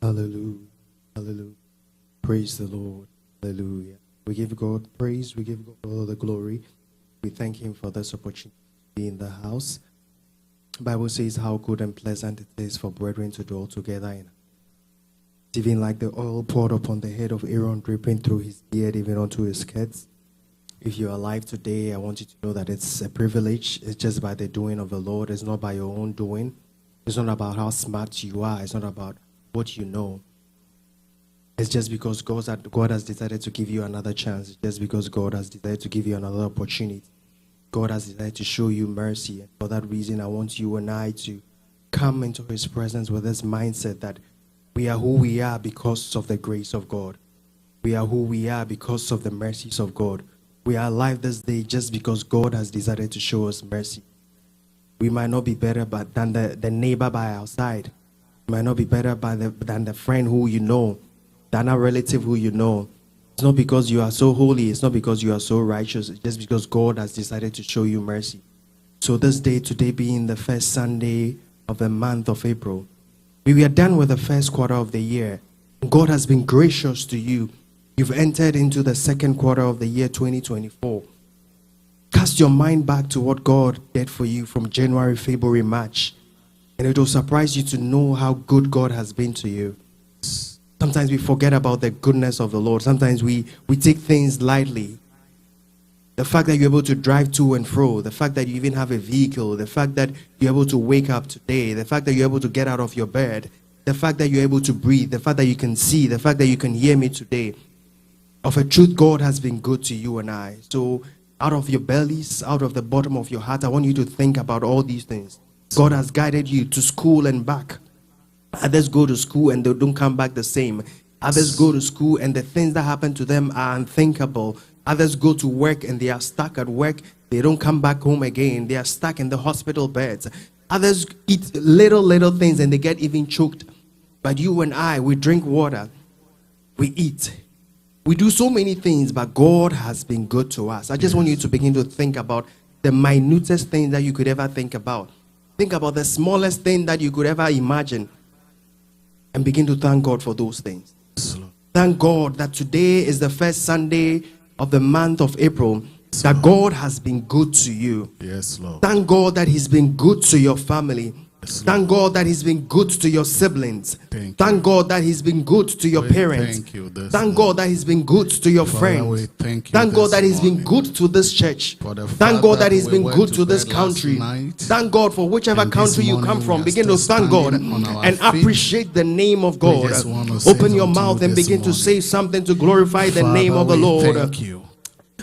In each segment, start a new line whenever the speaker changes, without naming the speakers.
Hallelujah. Hallelujah. Praise the Lord. Hallelujah. We give God praise. We give God all the glory. We thank Him for this opportunity to be in the house. The Bible says how good and pleasant it is for brethren to dwell together in. Even like the oil poured upon the head of Aaron, dripping through his beard, even onto his skirts. If you're alive today, I want you to know that it's a privilege. It's just by the doing of the Lord. It's not by your own doing. It's not about how smart you are. It's not about what you know. It's just because God has decided to give you another chance. It's just because God has decided to give you another opportunity. God has decided to show you mercy. And for that reason, I want you and I to come into His presence with this mindset that we are who we are because of the grace of God. We are who we are because of the mercies of God. We are alive this day just because God has decided to show us mercy. We might not be better than the neighbor by our side. We might not be better than the friend who you know, than a relative who you know. It's not because you are so holy. It's not because you are so righteous. It's just because God has decided to show you mercy. So this day, today being the first Sunday of the month of April, we are done with the first quarter of the year. God has been gracious to you. You've entered into the second quarter of the year 2024. Cast your mind back to what God did for you from January, February, March. And it will surprise you to know how good God has been to you. Sometimes we forget about the goodness of the Lord. Sometimes we take things lightly. The fact that you're able to drive to and fro, the fact that you even have a vehicle, the fact that you're able to wake up today, the fact that you're able to get out of your bed, the fact that you're able to breathe, the fact that you can see, the fact that you can hear me today. Of a truth, God has been good to you and I. So out of your bellies, out of the bottom of your heart, I want you to think about all these things. God has guided you to school and back. Others go to school and they don't come back the same. Others go to school and the things that happen to them are unthinkable. Others go to work and they are stuck at work. They don't come back home again. They are stuck in the hospital beds. Others eat little things and they get even choked. But you and I, we drink water. We eat. We do so many things, but God has been good to us. I just want you to begin to think about the minutest thing that you could ever think about. Think about the smallest thing that you could ever imagine. And begin to thank God for those things. Thank God that today is the first Sunday of the month of April. That God has been good to you.
Yes, Lord.
Thank God that He's been good to your family. Thank God that He's been good to your siblings. Thank God that He's been good to your parents. Thank God that He's been good to your friends. Thank God that He's been good to this church. Thank God that He's been good to this country. Thank God for whichever country you come from. Begin to thank God and appreciate the name of God. Open your mouth and begin to say something to glorify the name of the Lord.
Thank you.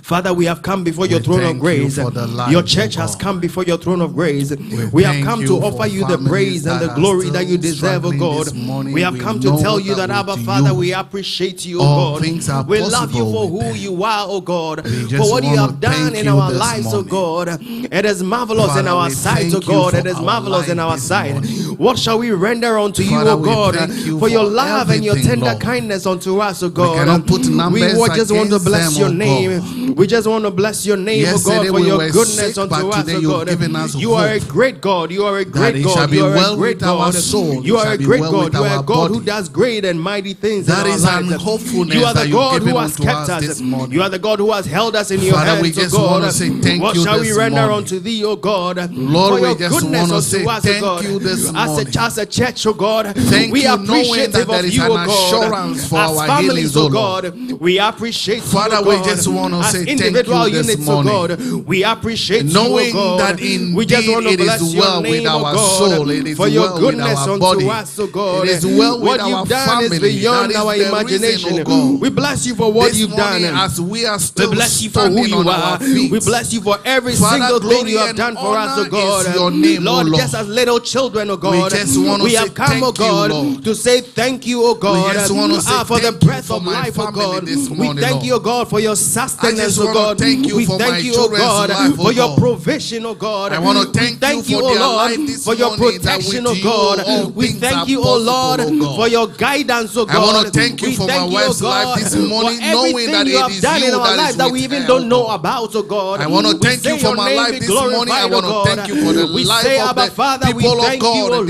Father, we have come before your throne of grace. Your church has come before your throne of grace. We have come to offer you the praise and the glory that you deserve, O God. We have come to tell you that, Abba Father, we appreciate you, O God. We love you for who you are, O God. For what you have done in our lives, O God. It is marvelous in our sight, O God. It is marvelous in our sight. What shall we render unto you, O God? For your love and your tender kindness unto us, O God. We just want to bless your name. We just want to bless your name, O God, for your goodness unto us, O God. You are a great God. You are a great God. You are a great God. You are a great God. You are a God who does great and mighty things in our lives. You are the God who has kept us. You are the God who has held us in your hands, O God. What shall we render unto thee, O God, for your goodness unto us, O God? As a church, O God, we are appreciative of you, O God. As families, O God, we appreciate you,
Father, we just want to say
individual units, oh God, we appreciate
knowing
you, oh God.
That
we just want to bless
is
your
well
name,
with our
oh God,
soul. It is
for your
well
goodness
with our
unto
body.
us, oh God.
It is well
what
with
you've
our
done
family.
is beyond our imagination.
Reason, oh
we bless you for what
this
you've done.
As we are still
we bless you for who you are. We bless you for every single thing you have done for us, oh God.
Your name,
Lord,
oh Lord,
just as little children, oh God,
we
have come, oh God, to say thank you, oh God, for the breath of life, oh God. We thank you, oh God, for your sustenance, oh God. We thank you, oh God, for your provision, oh God.
I want to thank
you, oh Lord, for your protection, oh God. We thank you, oh Lord, for your guidance, oh God.
I want to thank you for my wife's life this morning, knowing that it is
done in
you
our life that we even don't know about, oh God.
I want to thank you for my life this morning. I want to thank you for the life of the people of God.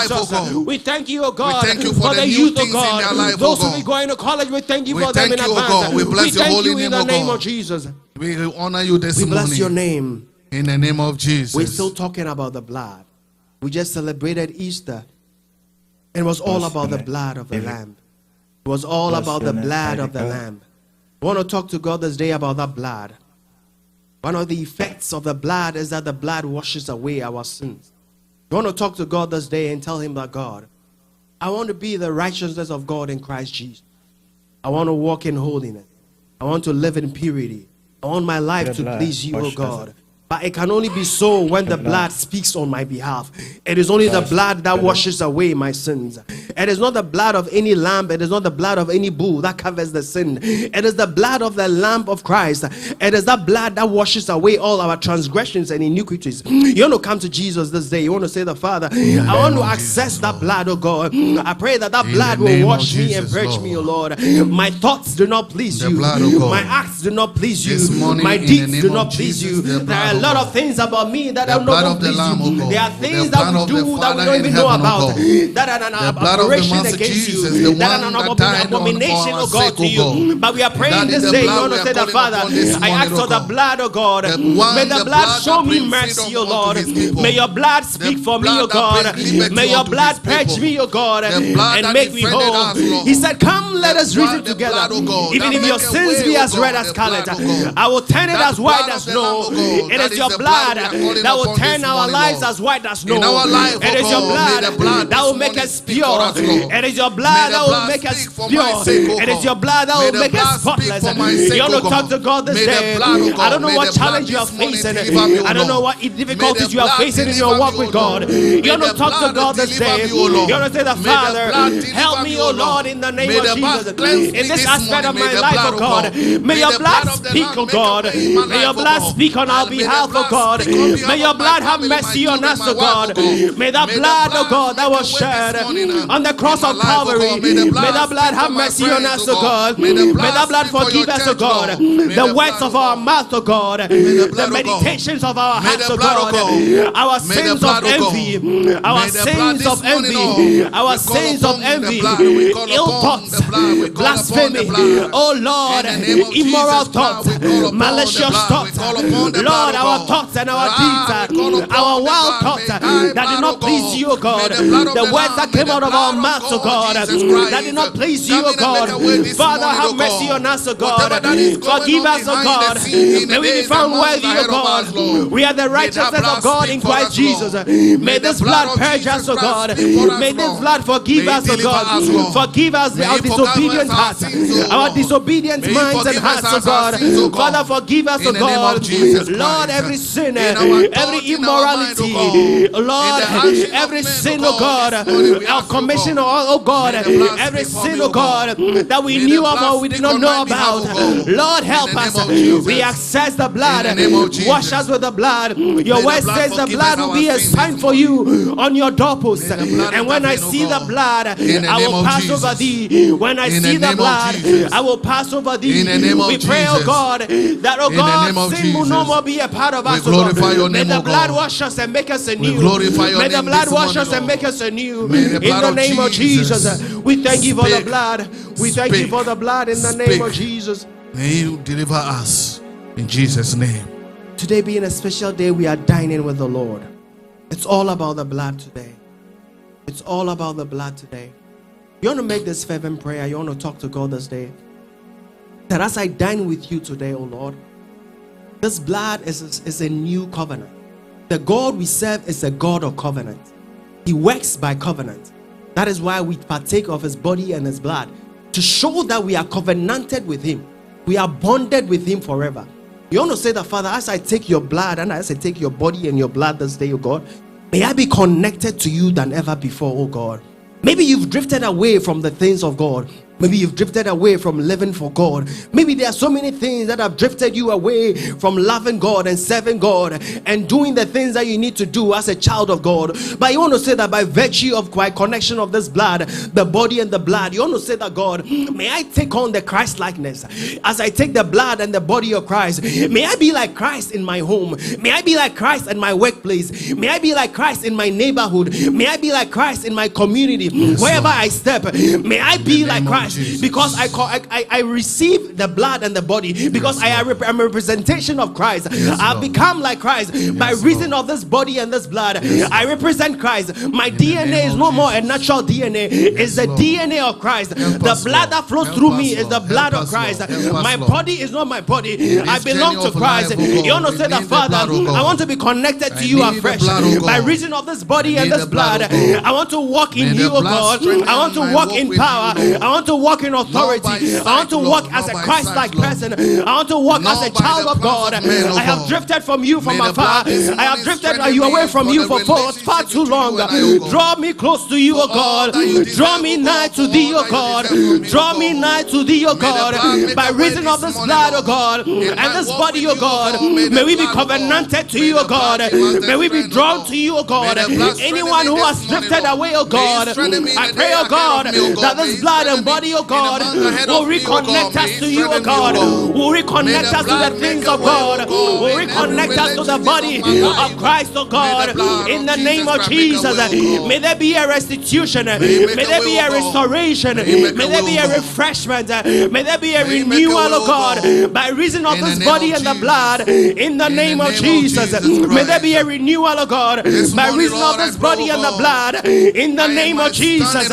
life, oh
Jesus.
God.
We thank you, oh God,
We thank you for the new
youth, oh
things in
God.
their life, oh
Those who
God.
be going to college, we thank you
We
for them
thank
in
you, oh
advance.
God. We bless your
thank
holy
you in
name,
the
oh
name
God.
of Jesus.
We honor you this
We
morning.
bless your name.
In the name of Jesus.
We're still talking about the blood. We just celebrated Easter. It was all about the blood of the Lamb. It was all about the blood of the Lamb. I want to talk to God this day about that blood. One of the effects of the blood is that the blood washes away our sins. You want to talk to God this day and tell him that, God, I want to be the righteousness of God in Christ Jesus. I want to walk in holiness. I want to live in purity. I want my life to please you, oh God. But it can only be so when the blood speaks on my behalf. It is only the blood that washes away my sins. It is not the blood of any lamb. It is not the blood of any bull that covers the sin. It is the blood of the Lamb of Christ. It is that blood that washes away all our transgressions and iniquities. You want to come to Jesus this day. You want to say, the Father, I want to access that blood, oh God. I pray that that blood will wash me and purge me, oh Lord. My thoughts do not please you. My acts do not please you. My deeds do not please you. There are a lot of things about me that are not please you. There are things that we do that we don't even know about, that are an aberration against you, that are an abomination, oh God, to you. But we are praying this day. You want to say that, Father, I ask for the blood, oh God. May the blood show me mercy, oh Lord. May your blood speak for me, oh God. May your blood purge me, oh God, and make me whole. He said, come, let us reason together. Even if your sins be as red as scarlet, I will turn it as white as snow. It is your blood that will turn our lives as white as snow. It is your blood that will make us pure. It is your blood that will make us pure. It is your blood that will make us spotless. You want to talk to God this day. I don't know what challenge you are facing. I don't know what difficulties you are facing in your walk with God. You want to talk to God this day. You want to say, the Father, help me, oh Lord, in the name of Jesus. In this aspect of my life, oh God, may your blood speak, oh God. May your blood speak on our behalf, oh God. May your blood have mercy on us, oh God. May that blood, oh God, that was shed on the cross of Calvary, may that blood have mercy on us, oh God. May that blood forgive us, oh God. The words of our mouth, oh God. The meditations of our hearts, oh God. Our sins of envy, our sins of envy, our sins of envy, ill thoughts, blasphemy, oh Lord, immoral thoughts, malicious thoughts, Lord, our thoughts and our deeds, our wild thoughts that did not please you, oh God. The words that came out of our mouths, oh God, that did not please you, oh God. Father, have mercy on us, oh God. Forgive us, oh God. May we be found worthy, oh God. We are the righteousness of God in Christ Jesus. May this blood purge us, oh God. May this blood forgive us, oh God. Forgive us our disobedient hearts, our disobedient minds and hearts, oh God. Father, forgive us, oh God. Lord, every sin, every immorality, Lord, every sin, oh God, our commission, oh God, every sin, oh God, that we knew of or we did not know about. Lord, help us. We access the blood. Wash us with the blood. Your word says the blood will be a sign for you on your doorpost. And when I see the blood, I will pass over thee. When I see the blood, I will pass over thee. We pray, oh God, that, oh God, sin will no more be a part of us. May the blood wash us and make us anew. May the blood wash us and make us anew. In the name of Jesus, we thank you for the blood. We thank you for the blood in the name of Jesus.
May you deliver us in Jesus' name.
Today being a special day, we are dining with the Lord. It's all about the blood today. It's all about the blood today. You want to make this fervent prayer. You want to talk to God this day. That as I dine with you today, oh Lord, this blood is a new covenant. The God we serve is a God of covenant. He works by covenant. That is why we partake of his body and his blood, to show that we are covenanted with him. We are bonded with him forever. You want to say that, Father, as I take your blood and as I take your body and your blood this day, oh God, may I be connected to you than ever before, oh God. Maybe you've drifted away from the things of God. Maybe you've drifted away from living for God. Maybe there are so many things that have drifted you away from loving God and serving God and doing the things that you need to do as a child of God. But you want to say that by virtue of my connection of this blood, the body and the blood, you want to say that, God, may I take on the Christ likeness. As I take the blood and the body of Christ, may I be like Christ in my home. May I be like Christ in my workplace. May I be like Christ in my neighborhood. May I be like Christ in my community. Wherever I step, may I be like Christ. Because I receive the blood and the body, because I'm a representation of Christ. I've become like Christ by reason of this body and this blood. I represent Christ. My DNA is no more a natural DNA. It's the DNA of Christ. The blood that flows through me is the blood of Christ. My body is not my body. I belong to Christ. You want to say that, Father, I want to be connected to you afresh by reason of this body and this blood. I want to walk in you, oh God. I want to walk in power. I want to walk in authority. I want to walk as a Christ-like person. I want to walk as a child of God. I have drifted from you from afar. I have drifted you away from you for far too long. Draw me close to you, O God. Draw me nigh to thee, O God. Draw me nigh to thee, O God. By reason of this blood, O God, and this body, O God, may we be covenanted to you, O God. May we be drawn to you, O God. Anyone who has drifted away, O God, I pray, O God, that this blood and body, O God, will reconnect us to you, O God. Will reconnect us to the things of God. Will reconnect us to the body of Christ, O God. In the name of Jesus, may there be a restitution. May there be a restoration. May there be a refreshment. May there be a renewal, O God, by reason of this body and the blood. In the name of Jesus, may there be a renewal, O God, by reason of this body and the blood. In the name of Jesus,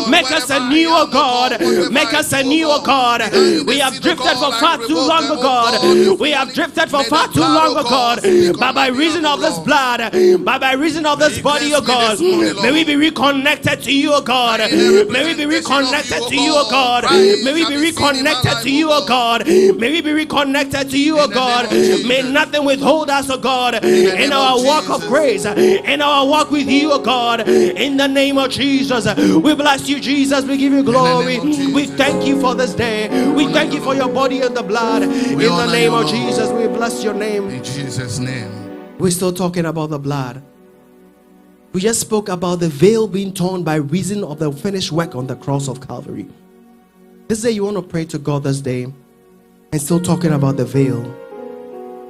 make us anew, O God. Make us anew, O God. We have drifted for far too long, O God. We have drifted for far too long, O God. But by reason of this blood, by reason of this body, O God, may we be reconnected to you, O God. May we be reconnected to you, O God. May we be reconnected to you, O God. May we be reconnected to you, O God. May nothing withhold us, O God, in our walk of grace, in our walk with you, O God. In the name of Jesus, we bless you, Jesus. We give you glory. We thank you for this day. We thank you for your body and the blood. In the name of Jesus, we bless your name.
In Jesus' name.
We're still talking about the blood. We just spoke about the veil being torn by reason of the finished work on the cross of Calvary. This day you want to pray to God this day and still talking about the veil.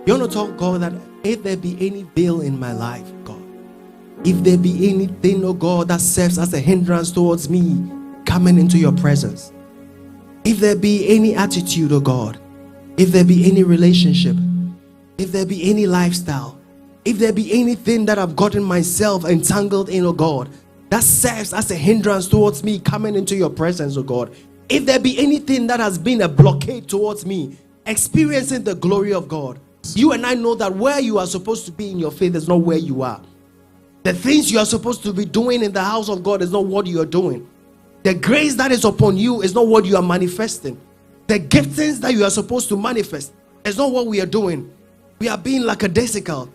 You want to talk God that if there be any veil in my life, God, if there be anything, oh God, that serves as a hindrance towards me coming into your presence, if there be any attitude, oh God, if there be any relationship, if there be any lifestyle, if there be anything that I've gotten myself entangled in, oh God, that serves as a hindrance towards me coming into your presence, oh God, if there be anything that has been a blockade towards me experiencing the glory of God, you and I know that where you are supposed to be in your faith is not where you are. The things you are supposed to be doing in the house of God is not what you are doing. The grace that is upon you is not what you are manifesting. The giftings that you are supposed to manifest is not what we are doing. We are being lackadaisical.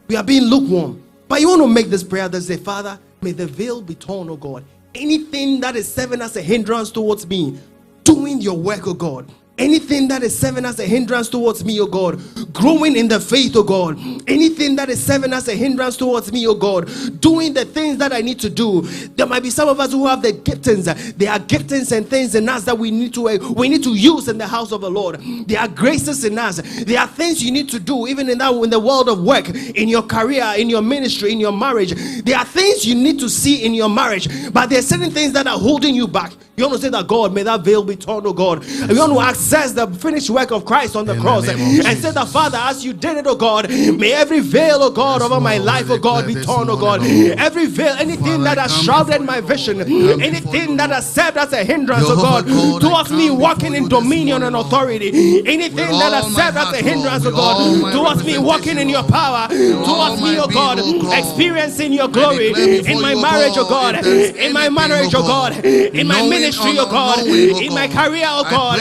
We are being lukewarm. But you want to make this prayer that say, Father, may the veil be torn, oh God. Anything that is serving as a hindrance towards me doing your work, oh God. Anything that is serving as a hindrance towards me, oh God, growing in the faith, oh God. Anything that is serving as a hindrance towards me, oh God, doing the things that I need to do. There might be some of us who have the giftings. There are giftings and things in us that we need to use in the house of the Lord. There are graces in us. There are things you need to do, even in the world of work, in your career, in your ministry, in your marriage. There are things you need to see in your marriage, but there are certain things that are holding you back. You want to say that, God, may that veil be torn, oh God. And you want to access the finished work of Christ on the cross and say that, Father, as you did it, oh God, may every veil, oh God, over my life, oh God, be torn, oh God. Every veil, anything that has shrouded my vision, anything that has served as a hindrance, oh God, towards me walking in dominion and authority, anything that has served as a hindrance, oh God, towards me walking in your power, towards me, oh God, experiencing your glory in my marriage, oh God, in my marriage, oh God, in my ministry, oh God, in my career, oh God,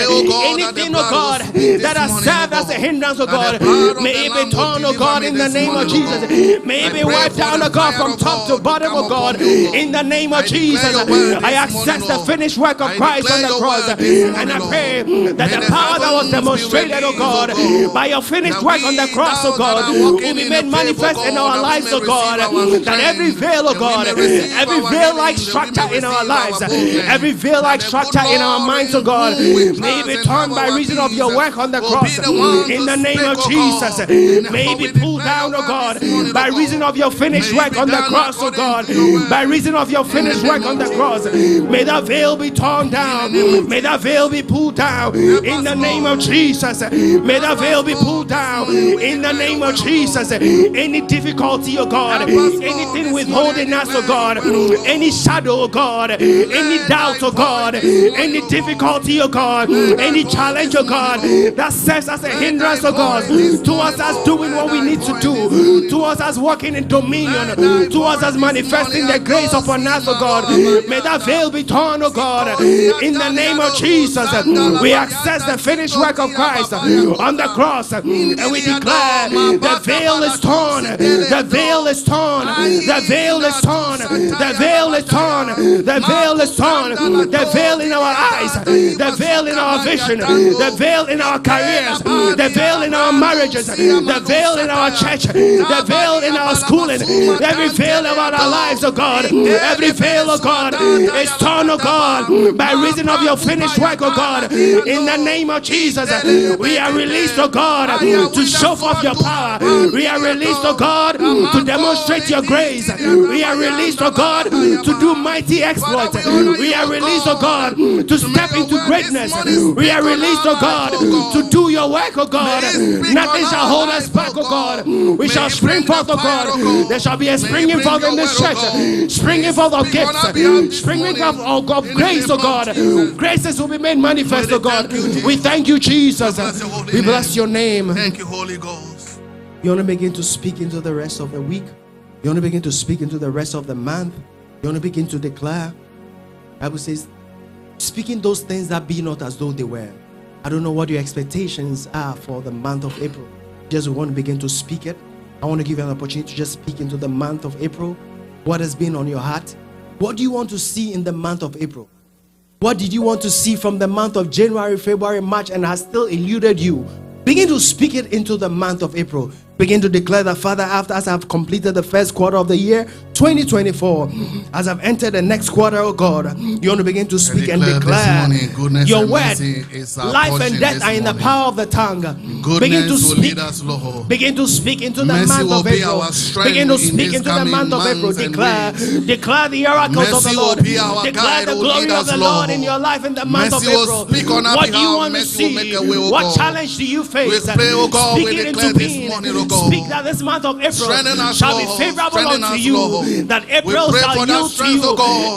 anything, oh God, that has served as a hindrance, oh God, may it be torn, oh God, in the name of Jesus. May it be wiped down, oh God, from top to bottom, oh God, in the name of Jesus. I access the finished work of Christ on the cross, and I pray that the power that was demonstrated, oh God, by your finished work on the cross, oh God, will be made manifest in our lives, oh God, that every veil, oh God, every veil-like structure in our lives, every veil-like structure in our minds, oh God, may it be torn by reason of your work on the cross. In the name of Jesus, may it be pulled down, oh God, by reason of your finished work on the cross, oh God. By reason of your finished work on the cross, may that veil be torn down. May that veil be pulled down. In the name of Jesus, may that veil be pulled down. In the name of Jesus, any difficulty, oh God, anything withholding us, oh God, any shadow, oh God, any doubt, oh God, any difficulty, oh God, any challenge, oh God, that serves as a hindrance, oh God, towards us doing what we need to do, towards us walking in dominion, towards us manifesting the grace upon us, oh God. May that veil be torn, oh God, in the name of Jesus. We access the finished work of Christ on the cross, and we declare the veil is torn, the veil is torn, the veil is torn, the veil is torn, the veil is torn, the veil in our eyes, the veil in our vision, the veil in our careers, the veil in our marriages, the veil in our church, the veil in our schooling, every veil about our lives, oh God, every veil, oh God, is torn, oh God, by reason of your finished work, oh God. In the name of Jesus, we are released, oh God, to show forth your power. We are released, oh God, to demonstrate your grace. We are released, oh God, to do mighty exploits. We are released, oh God, to step into greatness. We are released, oh God, to do your work, oh God. Nothing shall hold us back, oh God. We shall spring forth, oh God. There shall be a springing forth in this church, springing forth of gifts, springing forth of grace, oh God. Graces will be made manifest, oh God. We thank you, Jesus. We bless your name.
Thank you, Holy Ghost.
You want to begin to speak into the rest of the week. You want to begin to speak into the rest of the month. You want to begin to declare. The Bible says, speaking those things that be not as though they were. I don't know what your expectations are for the month of April. Just want to begin to speak it. I want to give you an opportunity to just speak into the month of April. What has been on your heart? What do you want to see in the month of April? What did you want to see from the month of January, February, March, and has still eluded you? Begin to speak it into the month of April. Begin to declare that, Father, after as I've completed the first quarter of the year 2024, as I've entered the next quarter, oh God, you want to begin to speak and declare your word. Life and death are in the power of the tongue. Begin to speak. Begin to speak into the month of April. Begin to speak into the month of April. Declare the oracles of the Lord. Declare the glory of the Lord in your life in the month of April. What do you want to see? What challenge do you face? Speak it into being. Speak that this month of April shall be favorable unto you. That April shall yield to you.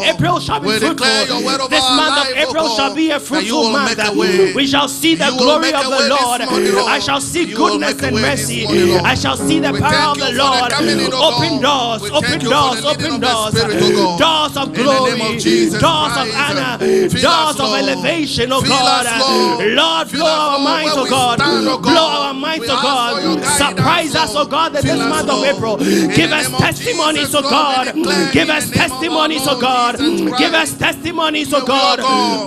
April shall be fruitful. This month of April shall be a fruitful month. We shall see the glory of the Lord. I shall see goodness and mercy. I shall see the power of the Lord. Open doors, open doors, open doors. Doors of glory, doors of honor, doors of elevation, oh God. Lord, blow our minds, oh God. Blow our minds, oh God. Surprise us, oh God, that this month of April. Give us testimonies, oh God. Give us testimonies, oh God. Give us testimonies, oh God.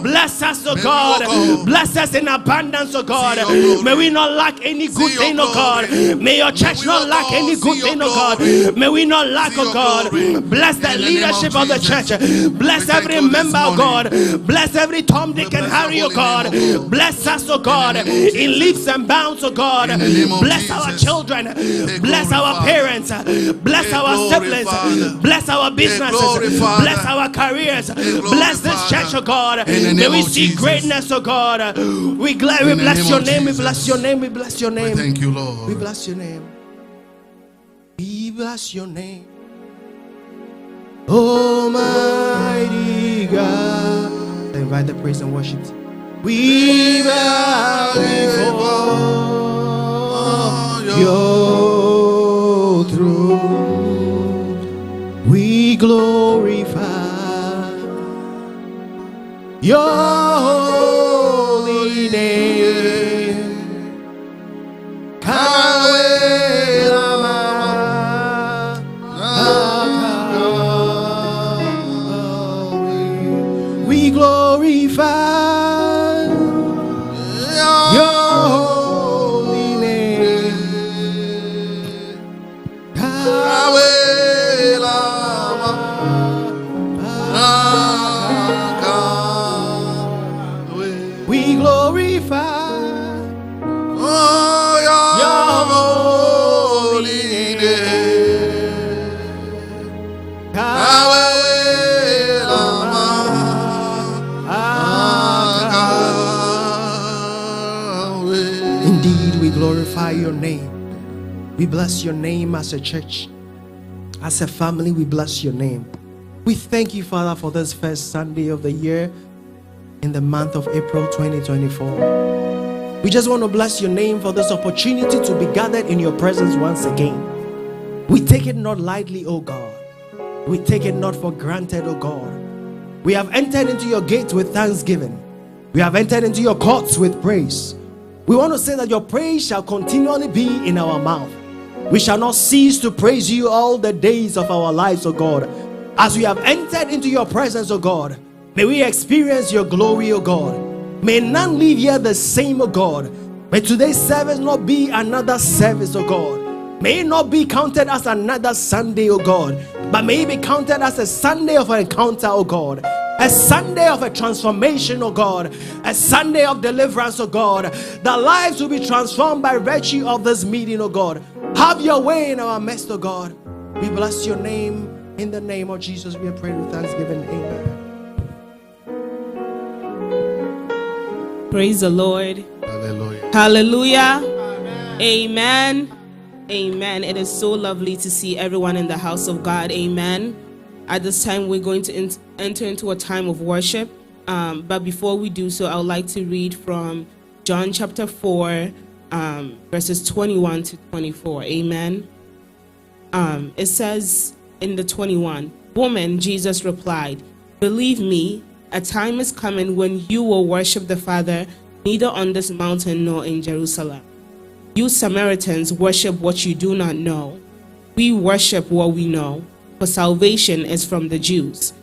Bless us, oh God. Bless us in abundance, oh God. May we not lack any good thing, oh God. May your church not lack any good thing, oh God. May we not lack, oh God. Bless the leadership of the church. Bless every member, oh God. Bless every Tom, Dick, and Harry, oh God. Bless us, oh God, in leaps and bounds, oh God. Bless our children. Bless our parents. Bless our siblings. Bless our businesses. Bless our careers. Bless this church, oh God. May we see greatness, oh God. We bless your name. We bless your name. We bless your name.
Thank you, Lord.
We bless your name. We bless your name. Almighty God. I invite the praise and worship team. We bow before your throne. We glorify your holy name. We glorify your name. We bless your name as a church, as a family. We bless your name. We thank you, Father, for this first Sunday of the year in the month of April 2024. We just want to bless your name for this opportunity to be gathered in your presence once again. We take it not lightly, oh God. We take it not for granted, oh God. We have entered into your gates with thanksgiving. We have entered into your courts with praise. We want to say that your praise shall continually be in our mouth. We shall not cease to praise you all the days of our lives, oh God. As we have entered into your presence, oh God, may we experience your glory, oh God. May none leave here the same, oh God. May today's service not be another service, oh God. May it not be counted as another Sunday, oh God, but may it be counted as a Sunday of an encounter, oh God. A Sunday of a transformation, oh God. A Sunday of deliverance, oh God. The lives will be transformed by virtue of this meeting, oh God. Have your way in our midst, oh God. We bless your name. In the name of Jesus, we are praying with thanksgiving. Amen.
Praise the Lord.
Hallelujah.
Hallelujah. Amen. Amen. It is so lovely to see everyone in the house of God. Amen. At this time, we're going to enter into a time of worship. But before we do so, I would like to read from John chapter 4, verses 21 to 24. Amen. It says in the 21, "Woman," Jesus replied, "believe me, a time is coming when you will worship the Father neither on this mountain nor in Jerusalem. You Samaritans worship what you do not know. We worship what we know, for salvation is from the Jews.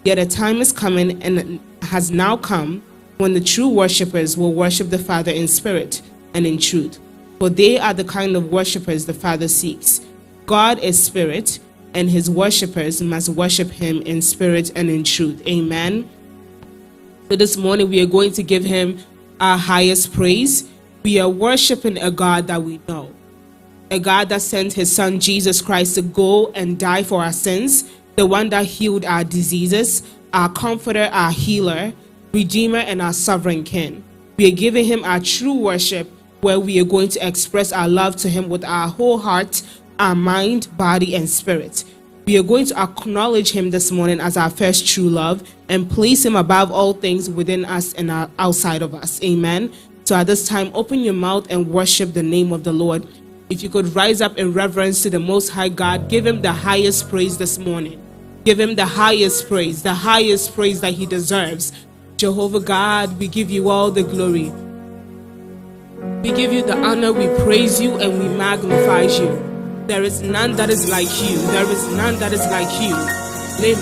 Yet a time is coming and has now come when the true worshippers will worship the Father in spirit and in truth, for they are the kind of worshippers the Father seeks. God is spirit, and his worshippers must worship him in spirit and in truth." Amen. So this morning we are going to give him our highest praise. We are worshiping a God that we know, a God that sent his son Jesus Christ to go and die for our sins, the one that healed our diseases, our comforter, our healer, redeemer, and our sovereign king. We are giving him our true worship, where we are going to express our love to him with our whole heart, our mind, body, and spirit. We are going to acknowledge him this morning as our first true love and place him above all things within us and outside of us. Amen. So at this time, open your mouth and worship the name of the Lord. If you could rise up in reverence to the Most High God, give him the highest praise this morning. Give him the highest praise that he deserves. Jehovah God, we give you all the glory. We give you the honor, we praise you, and we magnify you. There is none that is like you. There is none that is like you. We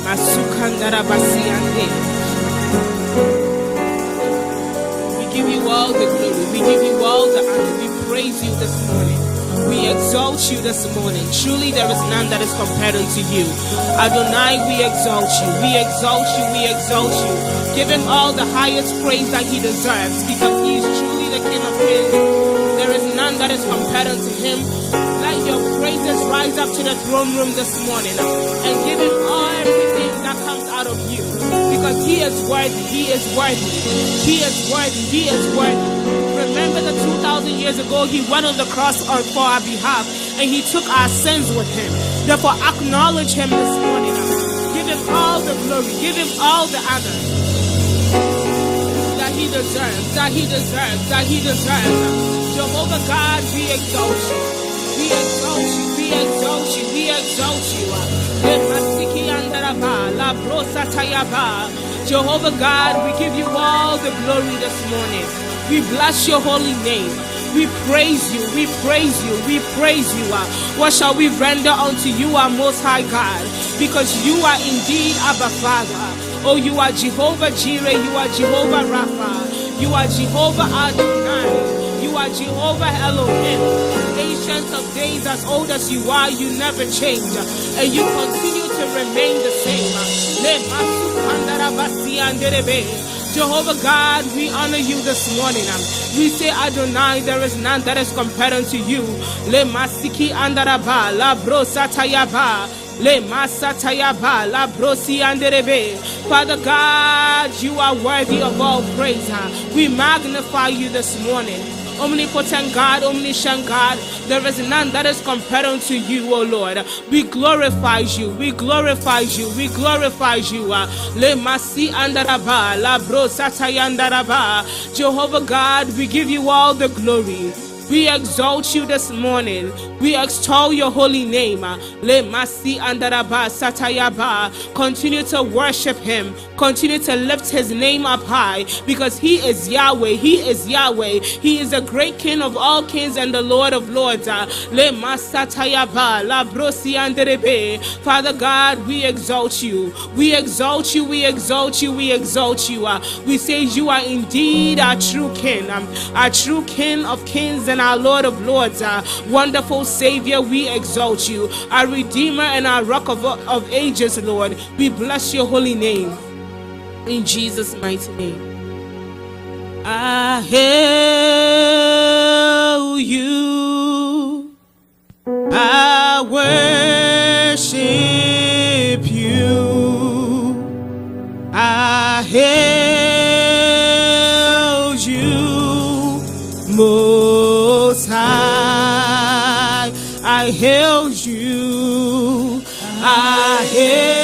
give you all the glory. We give you all the honor. We praise you this morning. We exalt you this morning. Truly there is none that is compared unto you. Adonai, we exalt you. We exalt you. We exalt you. Give him all the highest praise that he deserves, because he is truly the King of Kings. There is none that is compared unto him. Let your praises rise up to the throne room this morning and give him all everything that comes out of you, because he is worthy. He is worthy. He is worthy. He is worthy. Remember that 2,000 years ago, he went on the cross for our behalf, and he took our sins with him. Therefore, acknowledge him this morning. Give him all the glory. Give him all the honor that he deserves, that he deserves, that he deserves. Jehovah God, we exalt you. We exalt you. We exalt you. We exalt you. Jehovah God, we give you all the glory this morning. We bless your holy name. We praise you. We praise you. We praise you. What shall we render unto you, our Most High God? Because you are indeed Abba Father. Oh, you are Jehovah Jireh. You are Jehovah Rapha. You are Jehovah Adonai. You are Jehovah Elohim. Ancient of days, as old as you are, you never change. And you continue to remain the same. Jehovah God, we honor you this morning. We say, Adonai, there is none that is compared unto you. Le masiki andaraba, la brosatayaba, le masatayaba, la brosi anderebe. Father God, you are worthy of all praise. We magnify you this morning. omnipotent God, omniscient God. There is none that is compared unto you, O Lord. We glorify you, we glorify you, we glorify you. Le masi andaraba, la bro satayandaraba. Jehovah God, we give you all the glory. We exalt you this morning. We extol your holy name. Le masi andaraba satayaba. Continue to worship him. Continue to lift his name up high, because he is Yahweh. He is Yahweh. He is the great King of all kings and the Lord of lords. Le masatayaba la brosi anderebe. Father God, we exalt you. We exalt you. We exalt you. We exalt you. We say you are indeed our true King, our true King of kings and our Lord of lords. Wonderful Savior, we exalt you. Our Redeemer and our Rock of ages, Lord. We bless your holy name. In Jesus' mighty name. I hail you. I worship you. I hail you, Most High. I hail you. I hail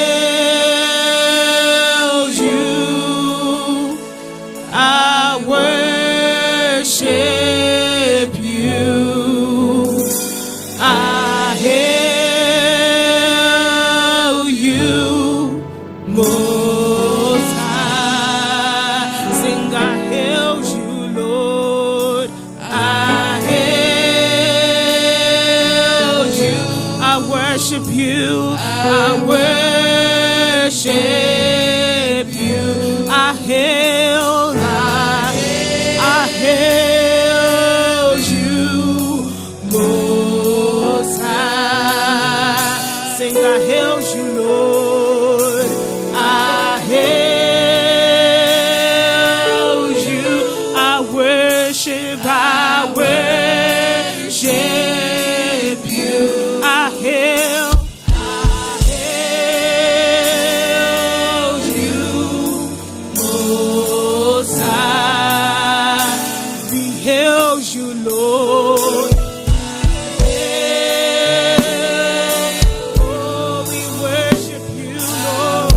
you. I worship you. I hail you, Most High. Sing, I hail you, Lord. I hail you. I worship you. I worship you. I hail. I hail you, Most High. Sing, I hail you, Lord. I hail you. I worship you. I hail you, Most High. We hail you, Lord. Oh, we worship you, Lord.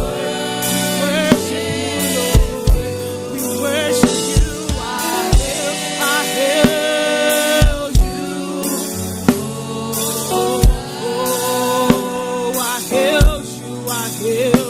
We worship you, Lord. We worship you. I hail you. Oh, I hail you. I hail.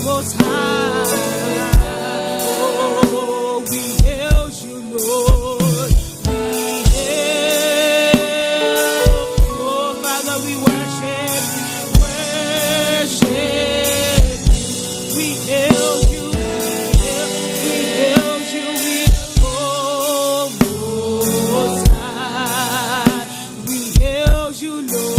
Most High, oh, we hail you, Lord. We hail, oh Father, we worship, we hail you, we hail you, oh Most High, we hail you, Lord.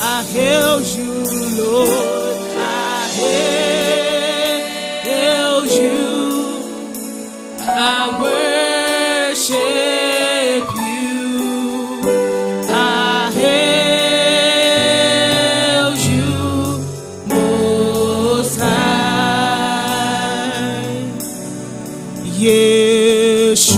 I hail you, Lord. I hail you. I worship you. I hail you, Most High. Yeshua.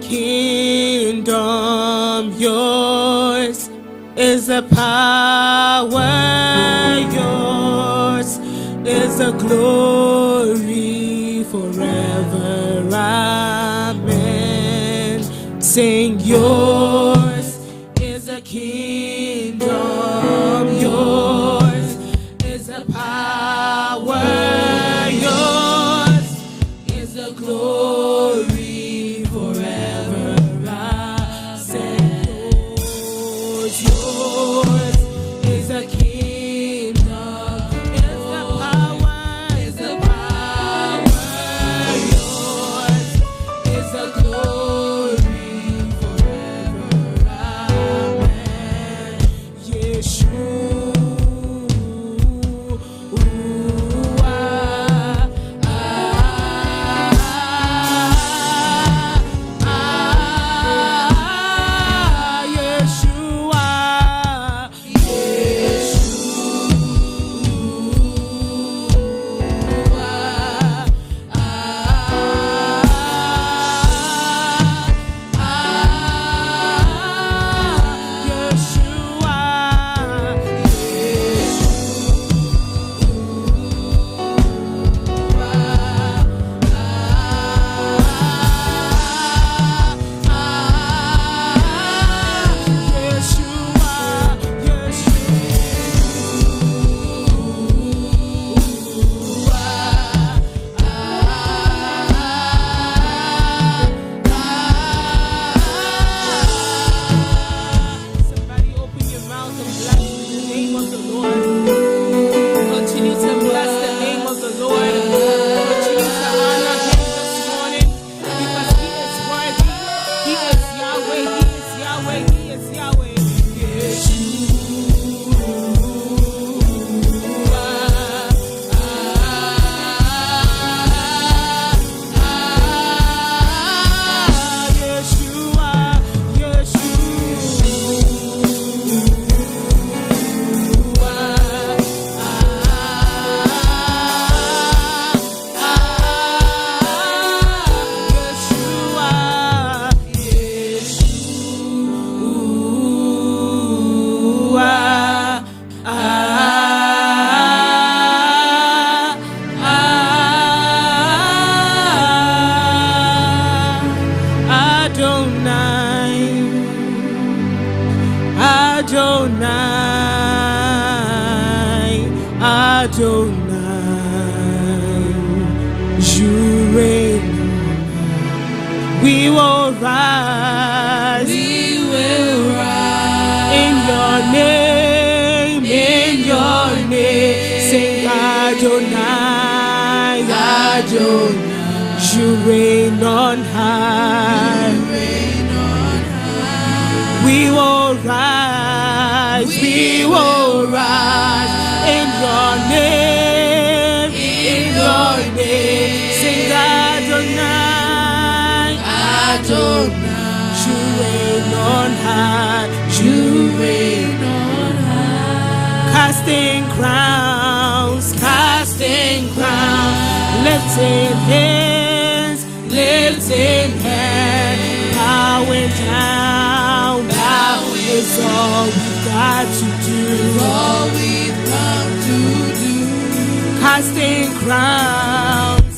kingdom, yours is the power, yours is the glory forever. Amen. Sing, yours is the kingdom, yours is the power, yours is the glory forever. I say, yours is the kingdom, is the power, is the power, yours is the glory forever. Amen. Yeshua. We will rise. We will rise in your name. In your name. Sing Adonai, Adonai. You reign on high. You reign on high. We will rise. We will rise in your name. In your name. Sing Adonai. You reign on high, you reign on high. Casting crowns, lifting hands, bowing down, is all we've got to do. All we've got to do. Casting crowns.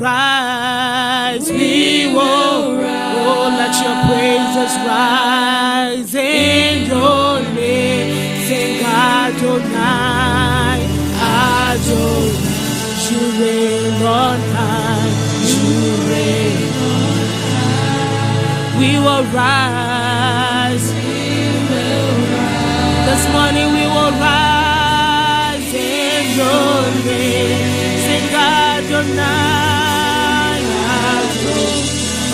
rise, we will rise. Oh, let your praises rise in your name. Sing Adonai, Adonai, you reign on high, you reign on high. We will rise, this morning we will rise in your name. Sing Adonai, Adonai,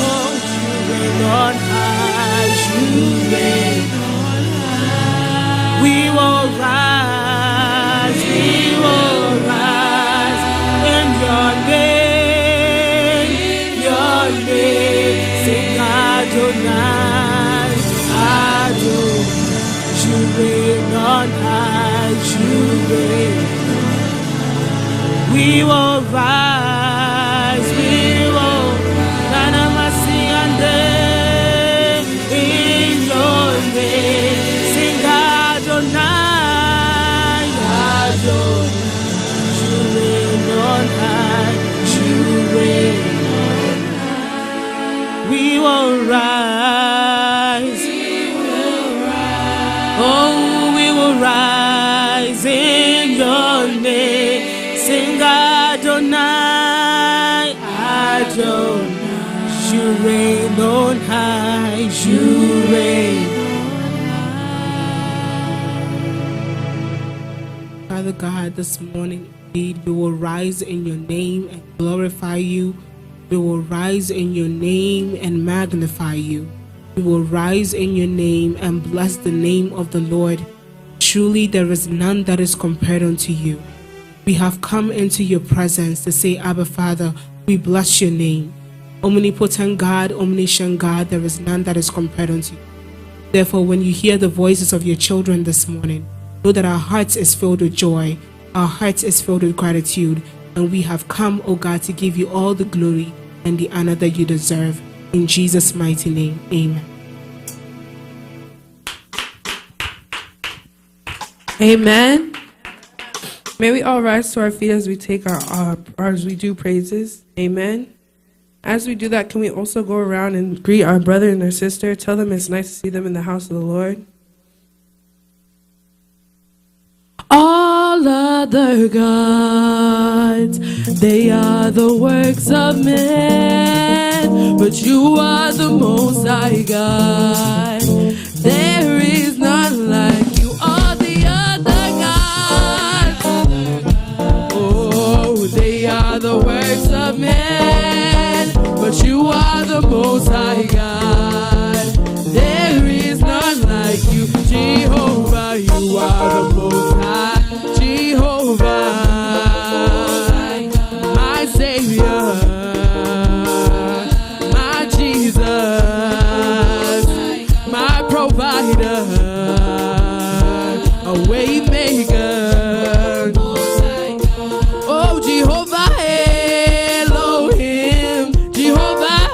oh, you reign on high, you reign on high. We will rise in your name, your name. Sing Adonai, Adonai, you reign on high, you reign. We will rise, we will Nanamasiande in your name. Sing Adonai, Adonai, you reign on high, you reign on high. We will rise, oh, we will rise in your name. Sing Adonai, Adonai, you reign on high, you reign on high. Father God, this morning, indeed, we will rise in your name and glorify you. We will rise in your name and magnify you. We will rise in your name and bless the name of the Lord. Truly, there is none that is compared unto you. We have come into your presence to say, Abba Father, we bless your name. Omnipotent God, omniscient God, there is none that is compared unto you. Therefore, when you hear the voices of your children this morning, know that our hearts is filled with joy, our hearts is filled with gratitude, and we have come, O God, to give you all the glory and the honor that you deserve. In Jesus' mighty name, amen.
Amen. May we all rise to our feet as we take as we do praises. Amen. As we do that, can we also go around and greet our brother and our sister? Tell them it's nice to see them in the house of the Lord. All other gods, they are the works of men, but you are the Most High God. There is none like you. All the other gods, oh, they are the works of men, but you are the Most High God. There is none like you, Jehovah. You are the Most High, Jehovah, my Savior, my Jesus, my provider, a way maker. Oh, Jehovah Elohim, Jehovah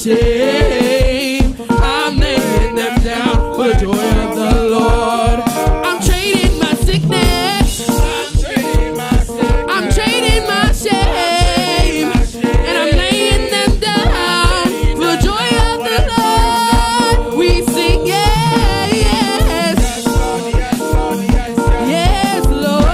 shame. I'm laying them down for the joy of the Lord. I'm trading my sickness. I'm trading my shame. And I'm laying them down for the joy of the Lord. We sing yes, yes, yes, Lord.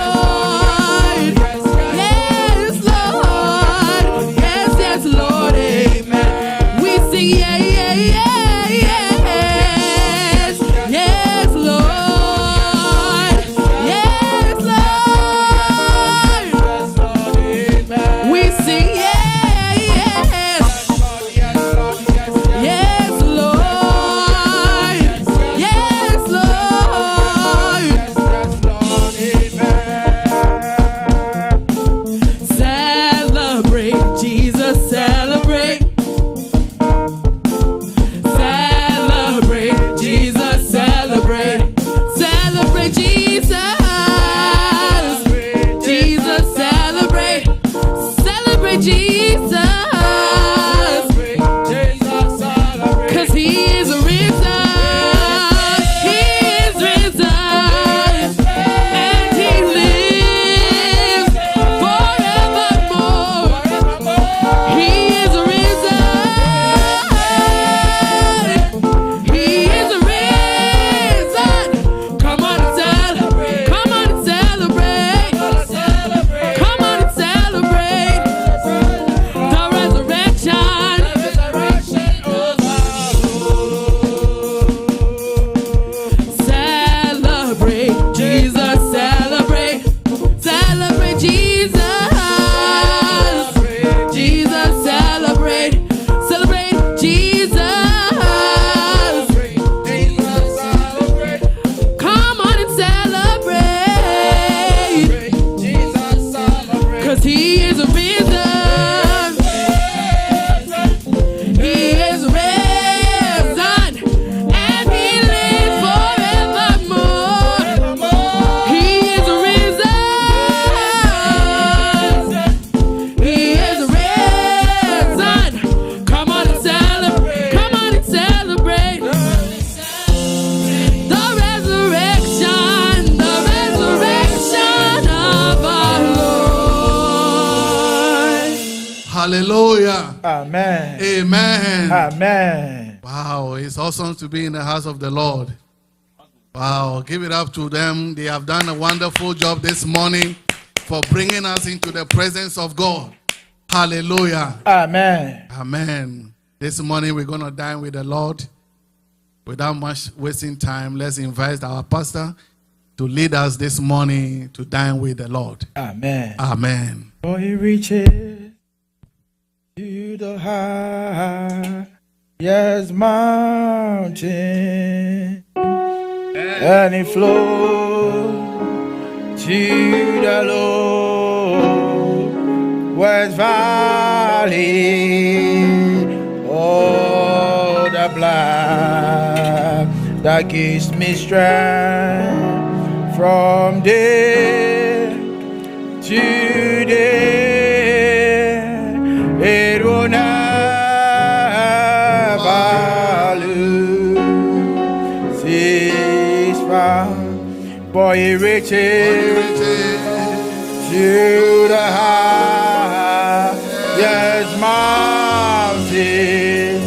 Yes, Lord. Yes, yes, Lord. Amen. We sing yeah, yeah, yeah, yes. Yes, Lord. Yes, Lord. We sing yeah, yes. Yes, Lord. Yes, Lord. Celebrate, Jesus, celebrate. Celebrate, Jesus, celebrate. Celebrate, Jesus. Jesus, celebrate. Celebrate, Jesus. 'Cause he is risen. He is risen. And he lives forevermore. He is risen. He is risen. Come on and celebrate. Come on and celebrate. Come on and celebrate the resurrection. Celebrate Jesus, celebrate. Celebrate Jesus. Jesus, celebrate. Celebrate Jesus. Come on and celebrate. 'Cause he is risen. He is risen. And he lives forevermore. He is risen. He is risen. Come on and celebrate. Come on and celebrate. The resurrection of our Lord.
Hallelujah.
Amen.
Amen.
Amen.
Wow, it's awesome to be in the house of the Lord. Wow, give it up to them. They have done a wonderful job this morning for bringing us into the presence of God. Hallelujah.
Amen.
Amen. This morning we're going to dine with the Lord. Without much wasting time, let's invite our pastor to lead us this morning to dine with the Lord.
Amen.
Amen.
For he reaches to the highest mountain, and he flows to the lowest valley. Oh, the blood that gives me strength from day to day. It will never lose its power, for it reaches to the highest mountain,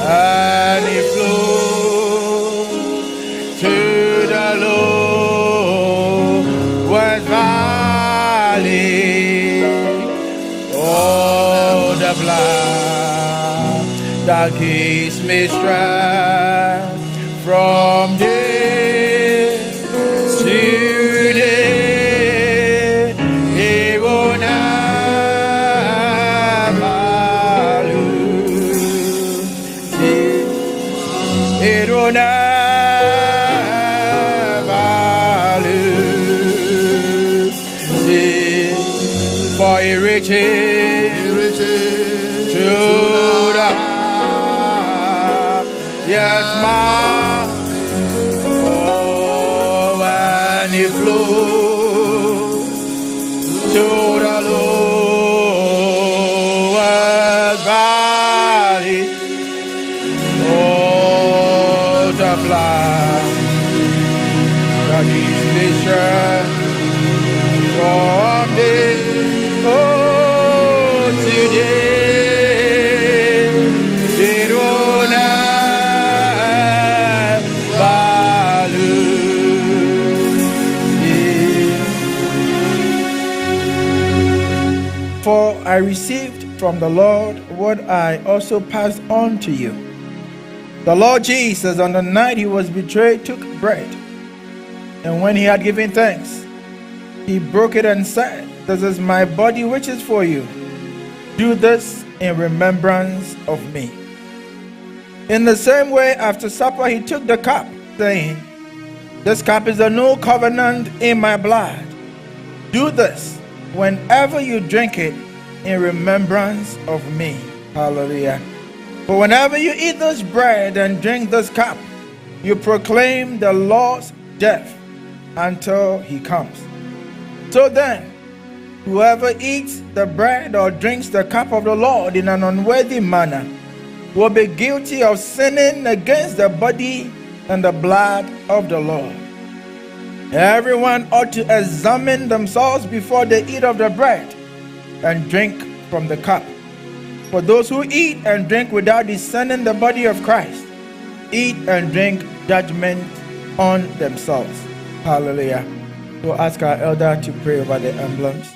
and it flows to the lowest valley. Oh, the blood that gives me strength from day to day. It will never lose. It will never lose. For it reaches to the yes, oh, and it flows to the lowest valley. the blood that gives nation from me. Oh, today it will not value. For I received from the Lord what I also passed on to you. The Lord Jesus, on the night he was betrayed, took bread, and when he had given thanks, he broke it and said, "This is my body which is for you. Do this in remembrance of me." In the same way, after supper, he took the cup, saying, "This cup is the new covenant in my blood. Do this whenever you drink it in remembrance of me." Hallelujah. For whenever you eat this bread and drink this cup, you proclaim the Lord's death until he comes. So then, whoever eats the bread or drinks the cup of the Lord in an unworthy manner will be guilty of sinning against the body and the blood of the Lord. Everyone ought to examine themselves before they eat of the bread and drink from the cup. For those who eat and drink without discerning the body of Christ, eat and drink judgment on themselves. Hallelujah. We'll ask our elder to pray over the emblems.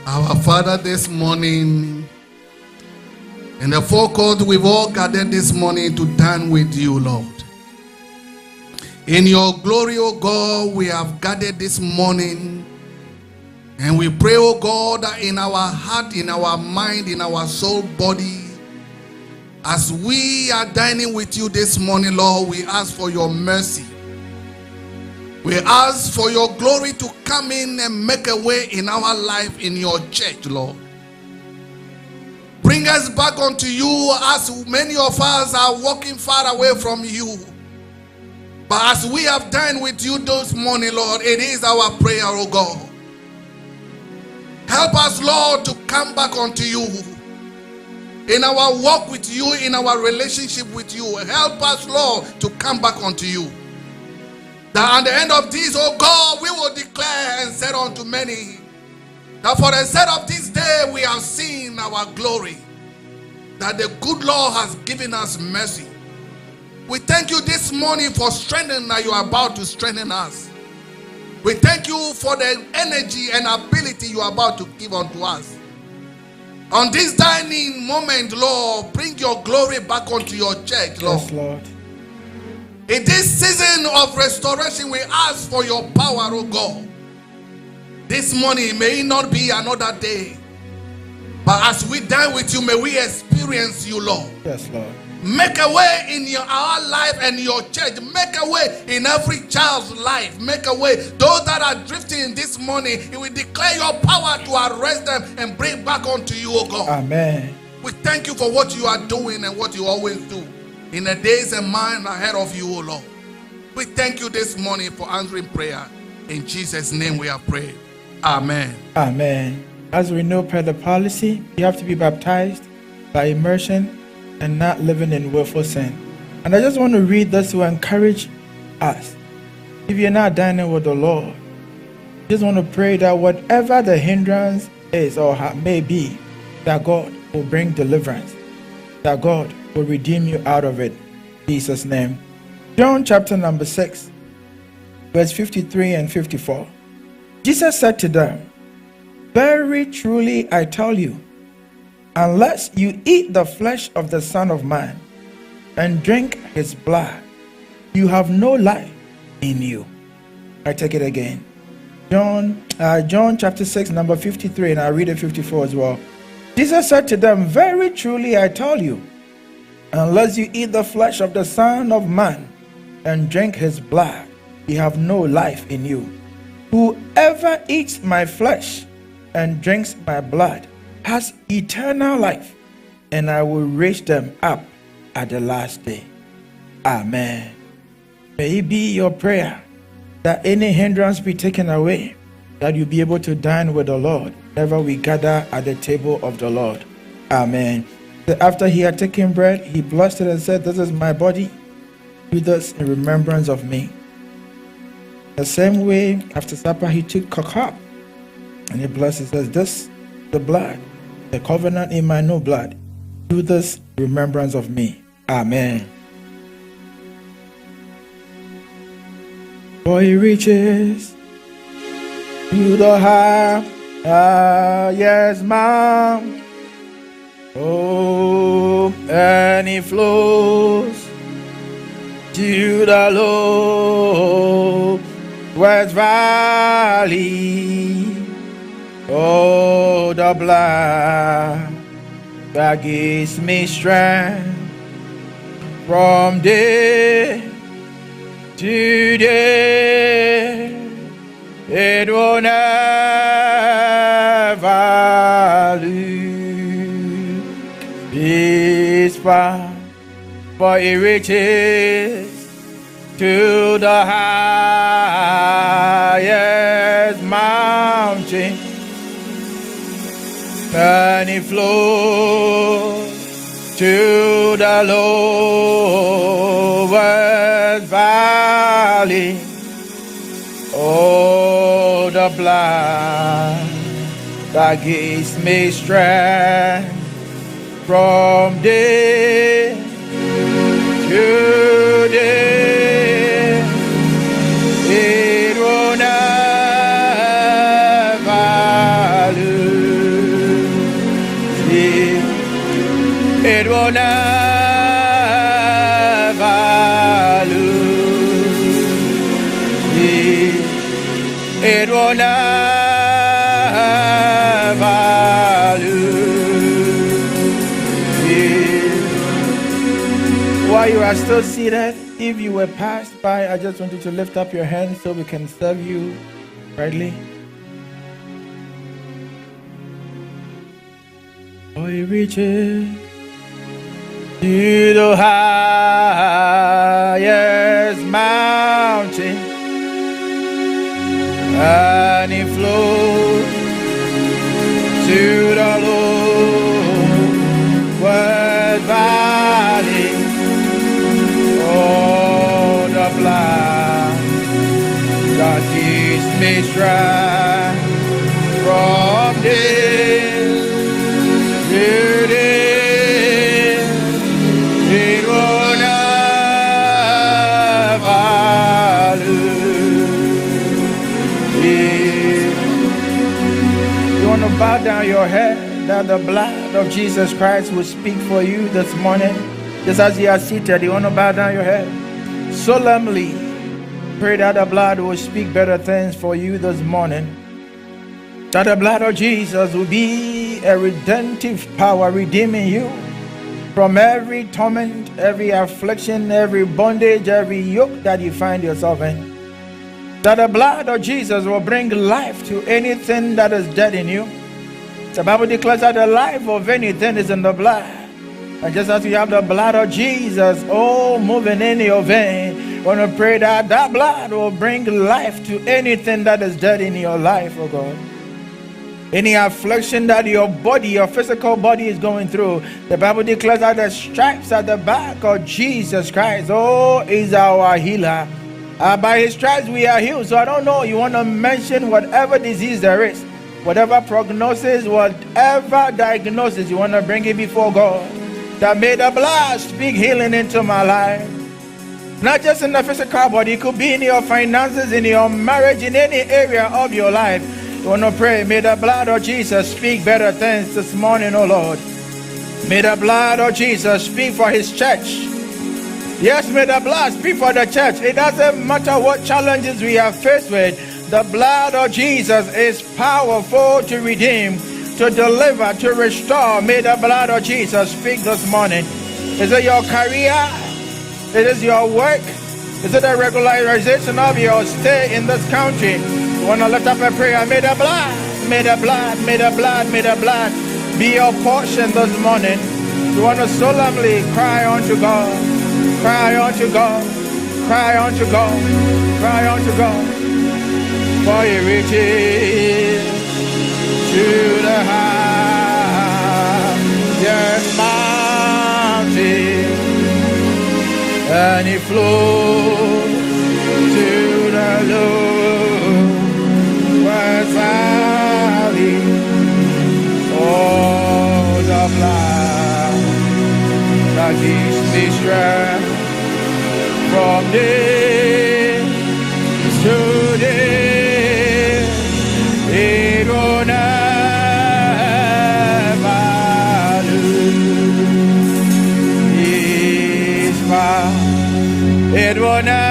Our Father, this morning, in the forecourt, we've all gathered this morning to dine with you, Lord. In your glory, O God, we have gathered this morning. And we pray, oh God, that in our heart, in our mind, in our soul, body, as we are dining with you this morning, Lord, we ask for your mercy. We ask for your glory to come in and make a way in our life, in your church, Lord. Bring us back unto you, as many of us are walking far away from you. But as we have dined with you this morning, Lord, it is our prayer, oh God. Help us, Lord, to come back unto you. In our walk with you, in our relationship with you, help us, Lord, to come back unto you. That at the end of this, oh God, we will declare and say unto many, that for the sake of this day we have seen our glory. That the good Lord has given us mercy. We thank you this morning for strengthening that you are about to strengthen us. We thank you for the energy and ability you are about to give unto us. On this dining moment, Lord, bring your glory back onto your church, Lord.
Yes, Lord.
In this season of restoration, we ask for your power, oh God. This morning may it not be another day, but as we dine with you, may we experience you, Lord.
Yes, Lord.
Make a way in our life and your church. Make a way in every child's life. Make a way. Those that are drifting this morning, it will declare your power to arrest them and bring back unto you, O God.
Amen.
We thank you for what you are doing and what you always do in the days and months ahead of you, O Lord. We thank you this morning for answering prayer. In Jesus' name we have prayed. Amen.
Amen. As we know per the policy, you have to be baptized by immersion and not living in willful sin. And I just want to read this to encourage us. If you're not dining with the Lord, just want to pray that whatever the hindrance is or may be, that God will bring deliverance, that God will redeem you out of it. In Jesus' name. John chapter number 6, verse 53 and 54. Jesus said to them, "Very truly I tell you, unless you eat the flesh of the Son of Man and drink his blood, you have no life in you." I take it again. John chapter 6, number 53, and I'll read it 54 as well. Jesus said to them, "Very truly I tell you, unless you eat the flesh of the Son of Man and drink his blood, you have no life in you. Whoever eats my flesh and drinks my blood has eternal life, and I will raise them up at the last day." Amen. May it be your prayer that any hindrance be taken away, that you'll be able to dine with the Lord whenever we gather at the table of the Lord. Amen. After he had taken bread, he blessed it and said, "This is my body. Do this in remembrance of me." The same way, after supper, he took a cup and he blessed it and says, "This is the blood, the covenant in my new blood. Do this in remembrance of me." Amen. For he reaches to the highest mount, oh, and he flows to the lowest valley, oh, the blood that gives me strength from day to day. It will never lose its power, for it reaches to the highest mountain, and it flows to the lowest valley. Oh, the blood that gives me strength from day to day. It will never lose. It will never lose. It will never lose. While you are still seated, if you were passed by, I just want you to lift up your hands so we can serve you rightly. Oh, he reaches to the highest mountain, and he flows to the lowest valley. Oh, the blood that gives me strength from day to day. It will never lose. You want to bow down your head that the blood of Jesus Christ will speak for you this morning. Just as you are seated, you want to bow down your head. Solemnly pray that the blood will speak better things for you this morning. That the blood of Jesus will be a redemptive power, redeeming you from every torment, every affliction, every bondage, every yoke that you find yourself in. That the blood of Jesus will bring life to anything that is dead in you. The Bible declares that the life of anything is in the blood. And just as you have the blood of Jesus, moving in your vein, I want to pray that that blood will bring life to anything that is dead in your life, oh God. Any affliction that your body, your physical body is going through, the Bible declares that the stripes at the back of Jesus Christ, is our healer. By his stripes we are healed. So I don't know, you want to mention whatever disease there is, whatever prognosis, whatever diagnosis, you want to bring it before God. That may the blood speak healing into my life. Not just in the physical body, it could be in your finances, in your marriage, in any area of your life. You want to pray, may the blood of Jesus speak better things this morning, oh Lord. May the blood of Jesus speak for his church. Yes, may the blood speak for the church. It doesn't matter what challenges we are faced with. The blood of Jesus is powerful to redeem, to deliver, to restore. May the blood of Jesus speak this morning. Is it your career? It is your work? Is it a regularization of your stay in this country? You want to lift up a prayer? May the blood, may the blood, may the blood, may the blood be your portion this morning. You want to solemnly cry unto God. Cry unto God. Cry unto God. Cry unto God. For he reaches to the highest mountain. and it flows to the lowest valley. Oh, the blood that gives me strength from day to day. It will never lose its power. It will never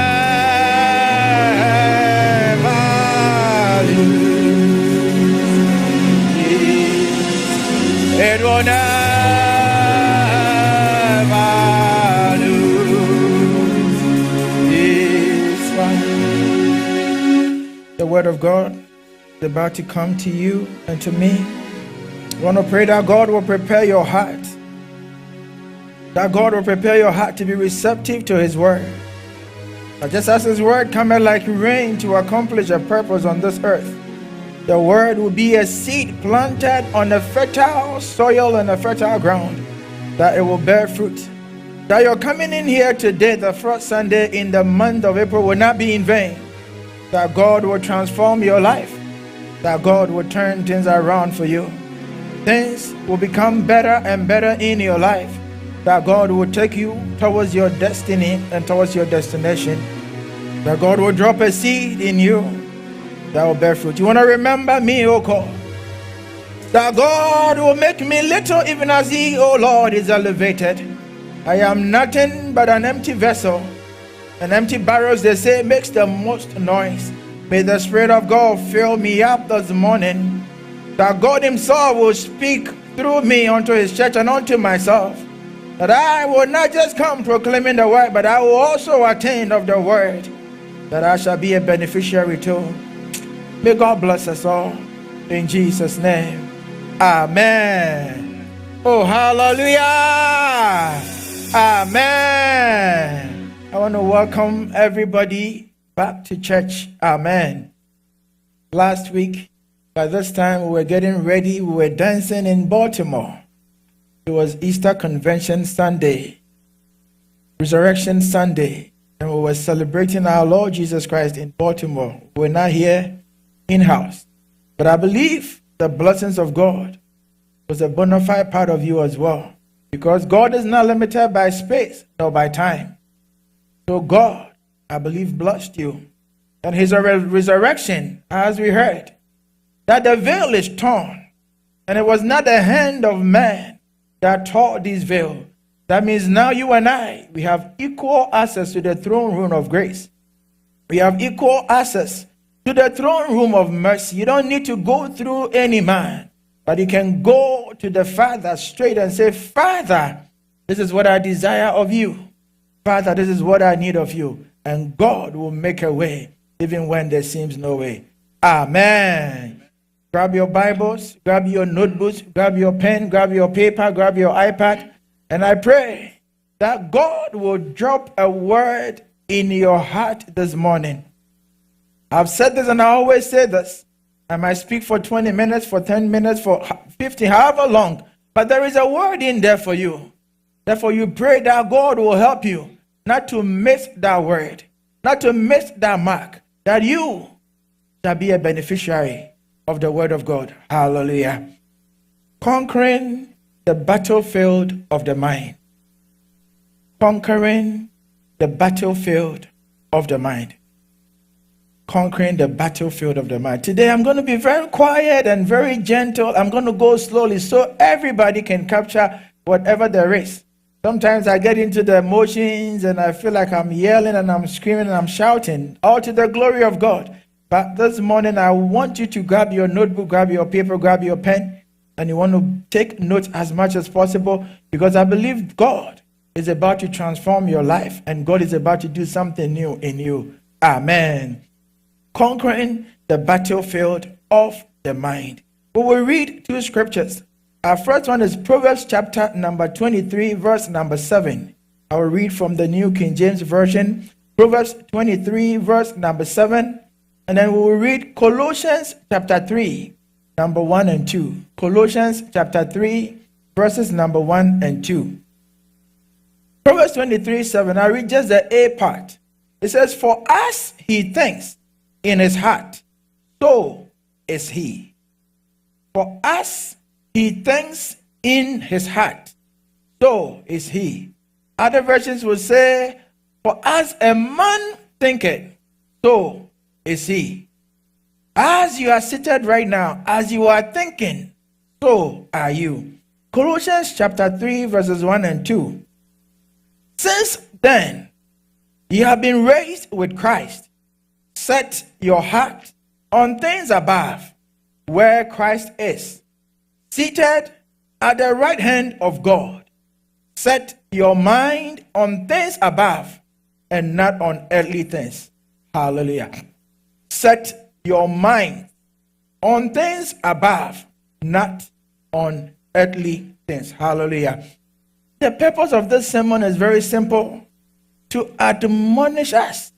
lose. It will never lose its power. The word of God is about to come to you and to me. I want to pray that God will prepare your heart. That God will prepare your heart to be receptive to His word. But just as His word cometh like rain to accomplish a purpose on this earth, the word will be a seed planted on a fertile soil and a fertile ground, that it will bear fruit. That you're coming in here today, the first Sunday in the month of April, will not be in vain. That God will transform your life. That God will turn things around for you. Things will become better and better in your life. That God will take you towards your destiny and towards your destination. That God will drop a seed in you that will bear fruit. You want to remember me, O God. That God will make me little even as He, O Lord, is elevated. I am nothing but an empty vessel. An empty barrels, they say, makes the most noise. May the Spirit of God fill me up this morning, that God Himself will speak through me unto His church and unto myself, that I will not just come proclaiming the word, but I will also attain of the word, that I shall be a beneficiary too. May God bless us all, in Jesus' name. Amen. Oh, hallelujah. Amen. I want to welcome everybody back to church. Amen. Last week, by this time, we were getting ready. We were dancing in Baltimore. It was Easter Convention Sunday, Resurrection Sunday, and we were celebrating our Lord Jesus Christ in Baltimore. We're not here in-house. But I believe the blessings of God was a bona fide part of you as well, because God is not limited by space nor by time. So God, I believe, blessed you. And His resurrection, as we heard, that the veil is torn. And it was not the hand of man that tore this veil. That means now you and I, we have equal access to the throne room of grace. We have equal access to the throne room of mercy. You don't need to go through any man, but you can go to the Father straight and say, Father, this is what I desire of you. Father, this is what I need of you. And God will make a way, even when there seems no way. Amen. Grab your Bibles, grab your notebooks, grab your pen, grab your paper, grab your iPad. And I pray that God will drop a word in your heart this morning. I've said this and I always say this. I might speak for 20 minutes, for 10 minutes, for 50, however long. But there is a word in there for you. Therefore, you pray that God will help you not to miss that word, not to miss that mark, that you shall be a beneficiary of the word of God. Hallelujah. Conquering the battlefield of the mind. Conquering the battlefield of the mind. Conquering the battlefield of the mind. Today I'm going to be very quiet and very gentle. I'm going to go slowly so everybody can capture whatever there is. Sometimes I get into the emotions and I feel like I'm yelling and I'm screaming and I'm shouting, all to the glory of God. But this morning I want you to grab your notebook, grab your paper, grab your pen, and you want to take notes as much as possible, because I believe God is about to transform your life and God is about to do something new in you. Amen. Conquering the battlefield of the mind. We will read two scriptures. Our first one is Proverbs chapter number 23, verse number 7. I will read from the New King James Version. Proverbs 23, verse number 7. And then we will read Colossians chapter 3, number 1 and 2. Colossians chapter 3, verses number 1 and 2. Proverbs 23:7. I read just the A part. It says, for as he thinks in his heart, so is he. For as he thinks in his heart, so is he. Other versions will say, for as a man thinketh, so is he. As you are seated right now, as you are thinking, so are you. Colossians chapter 3, verses 1 and 2. Since then, you have been raised with Christ. Set your heart on things above, where Christ is, seated at the right hand of God. Set your mind on things above and not on earthly things. Hallelujah. Set your mind on things above, not on earthly things. Hallelujah. The purpose of this sermon is very simple: to admonish us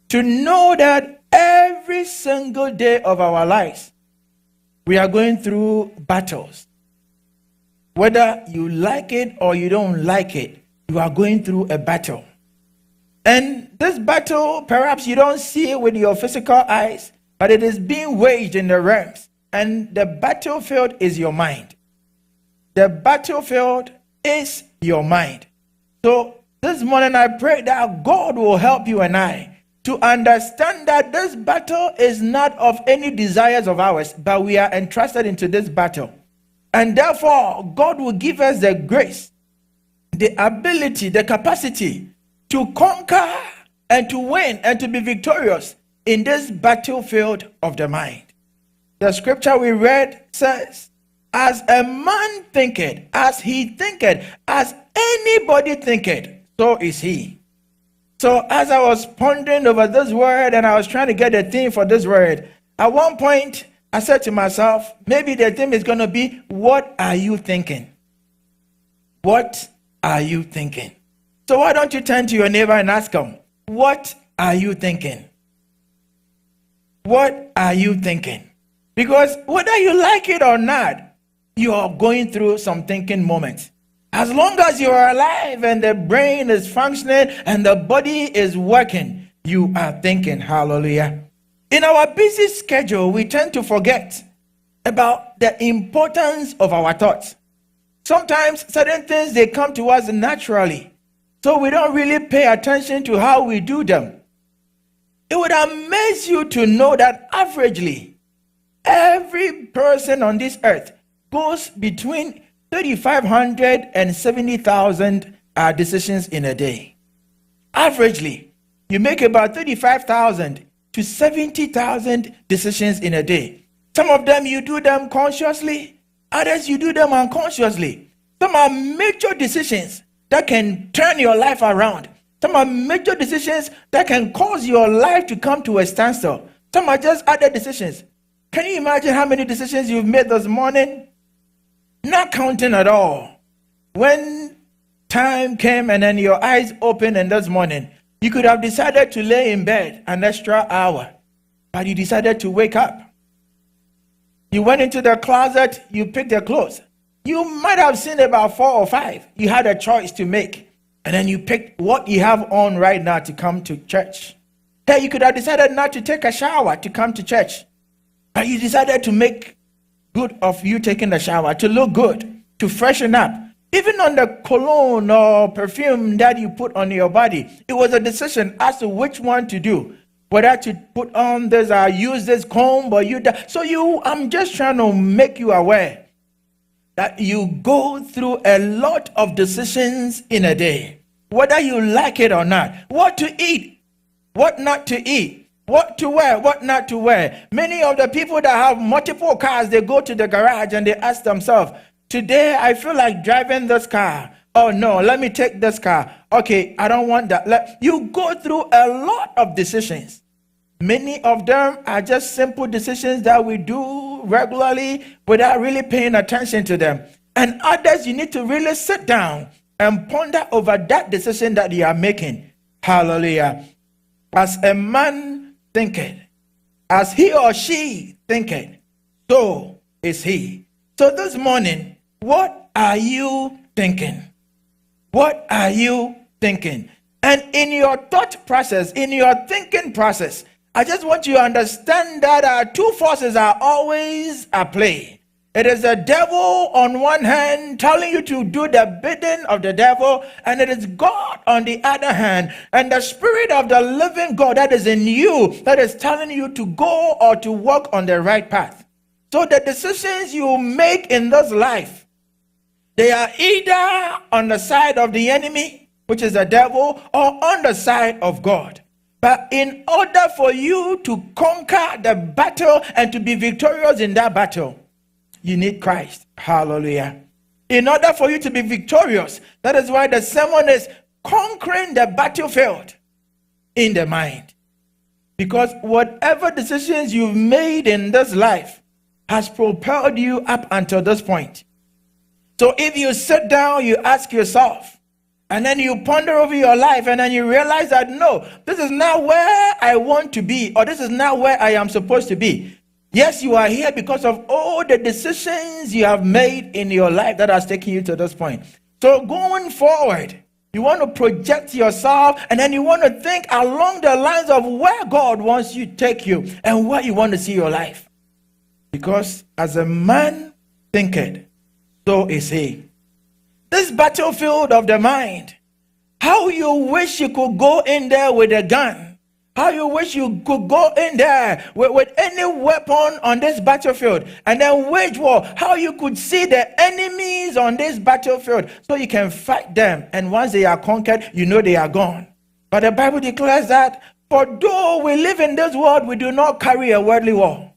to know that every single day of our lives, we are going through battles. Whether you like it or you don't like it, you are going through a battle. And this battle, perhaps you don't see it with your physical eyes, but it is being waged in the realms. And the battlefield is your mind. The battlefield is your mind. So this morning I pray that God will help you and I to understand that this battle is not of any desires of ours, but we are entrusted into this battle. And therefore, God will give us the grace, the ability, the capacity to conquer and to win and to be victorious in this battlefield of the mind. The scripture we read says, as a man thinketh, as he thinketh, as anybody thinketh, so is he. So as I was pondering over this word and I was trying to get a theme for this word, at one point I said to myself, maybe the theme is going to be, what are you thinking? What are you thinking? So why don't you turn to your neighbor and ask him, what are you thinking? What are you thinking? Because whether you like it or not, you are going through some thinking moments. As long as you are alive and the brain is functioning and the body is working, you are thinking. Hallelujah. In our busy schedule, we tend to forget about the importance of our thoughts. Sometimes certain things, they come to us naturally, so we don't really pay attention to how we do them. It would amaze you to know that averagely, every person on this earth goes between 3,500 and 70,000 decisions in a day. Averagely, you make about 35,000 to 70,000 decisions in a day. Some of them you do them consciously, others you do them unconsciously. Some are major decisions that can turn your life around. Some are major decisions that can cause your life to come to a standstill. Some are just other decisions. Can you imagine how many decisions you've made this morning? Not counting at all. When time came and then your eyes opened and this morning, you could have decided to lay in bed an extra hour, but you decided to wake up. You went into the closet, you picked your clothes. You might have seen about 4 or 5. You had a choice to make, and then you picked what you have on right now to come to church. Hey, you could have decided not to take a shower to come to church, but you decided to make good of you taking the shower, to look good, to freshen up. Even on the cologne or perfume that you put on your body, it was a decision as to which one to do. Whether to put on this or use this comb or I'm just trying to make you aware that you go through a lot of decisions in a day. Whether you like it or not. What to eat, what not to eat. What to wear, what not to wear. Many of the people that have multiple cars, they go to the garage and they ask themselves, today I feel like driving this car. Oh no, let me take this car. Okay, I don't want that. You go through a lot of decisions. Many of them are just simple decisions that we do regularly without really paying attention to them. And others, you need to really sit down and ponder over that decision that you are making. Hallelujah. As a man thinketh, as he or she thinketh, so is he. So this morning, what are you thinking? What are you thinking? And in your thought process, in your thinking process, I just want you to understand that two forces are always at play. It is the devil on one hand telling you to do the bidding of the devil, and it is God on the other hand, and the Spirit of the living God that is in you that is telling you to go or to walk on the right path. So the decisions you make in this life, they are either on the side of the enemy, which is the devil, or on the side of God. But in order for you to conquer the battle and to be victorious in that battle, you need Christ. Hallelujah. In order for you to be victorious, that is why the sermon is conquering the battlefield in the mind. Because whatever decisions you've made in this life has propelled you up until this point. So if you sit down, you ask yourself, and then you ponder over your life, and then you realize that no, this is not where I want to be, or this is not where I am supposed to be. Yes, you are here because of all the decisions you have made in your life that has taken you to this point. So going forward, you want to project yourself, and then you want to think along the lines of where God wants you to take you and where you want to see your life. Because as a man thinketh, so is he. This battlefield of the mind, how you wish you could go in there with a gun. How you wish you could go in there with any weapon on this battlefield and then wage war. How you could see the enemies on this battlefield so you can fight them. And once they are conquered, you know they are gone. But the Bible declares that for though we live in this world, we do not carry a worldly war.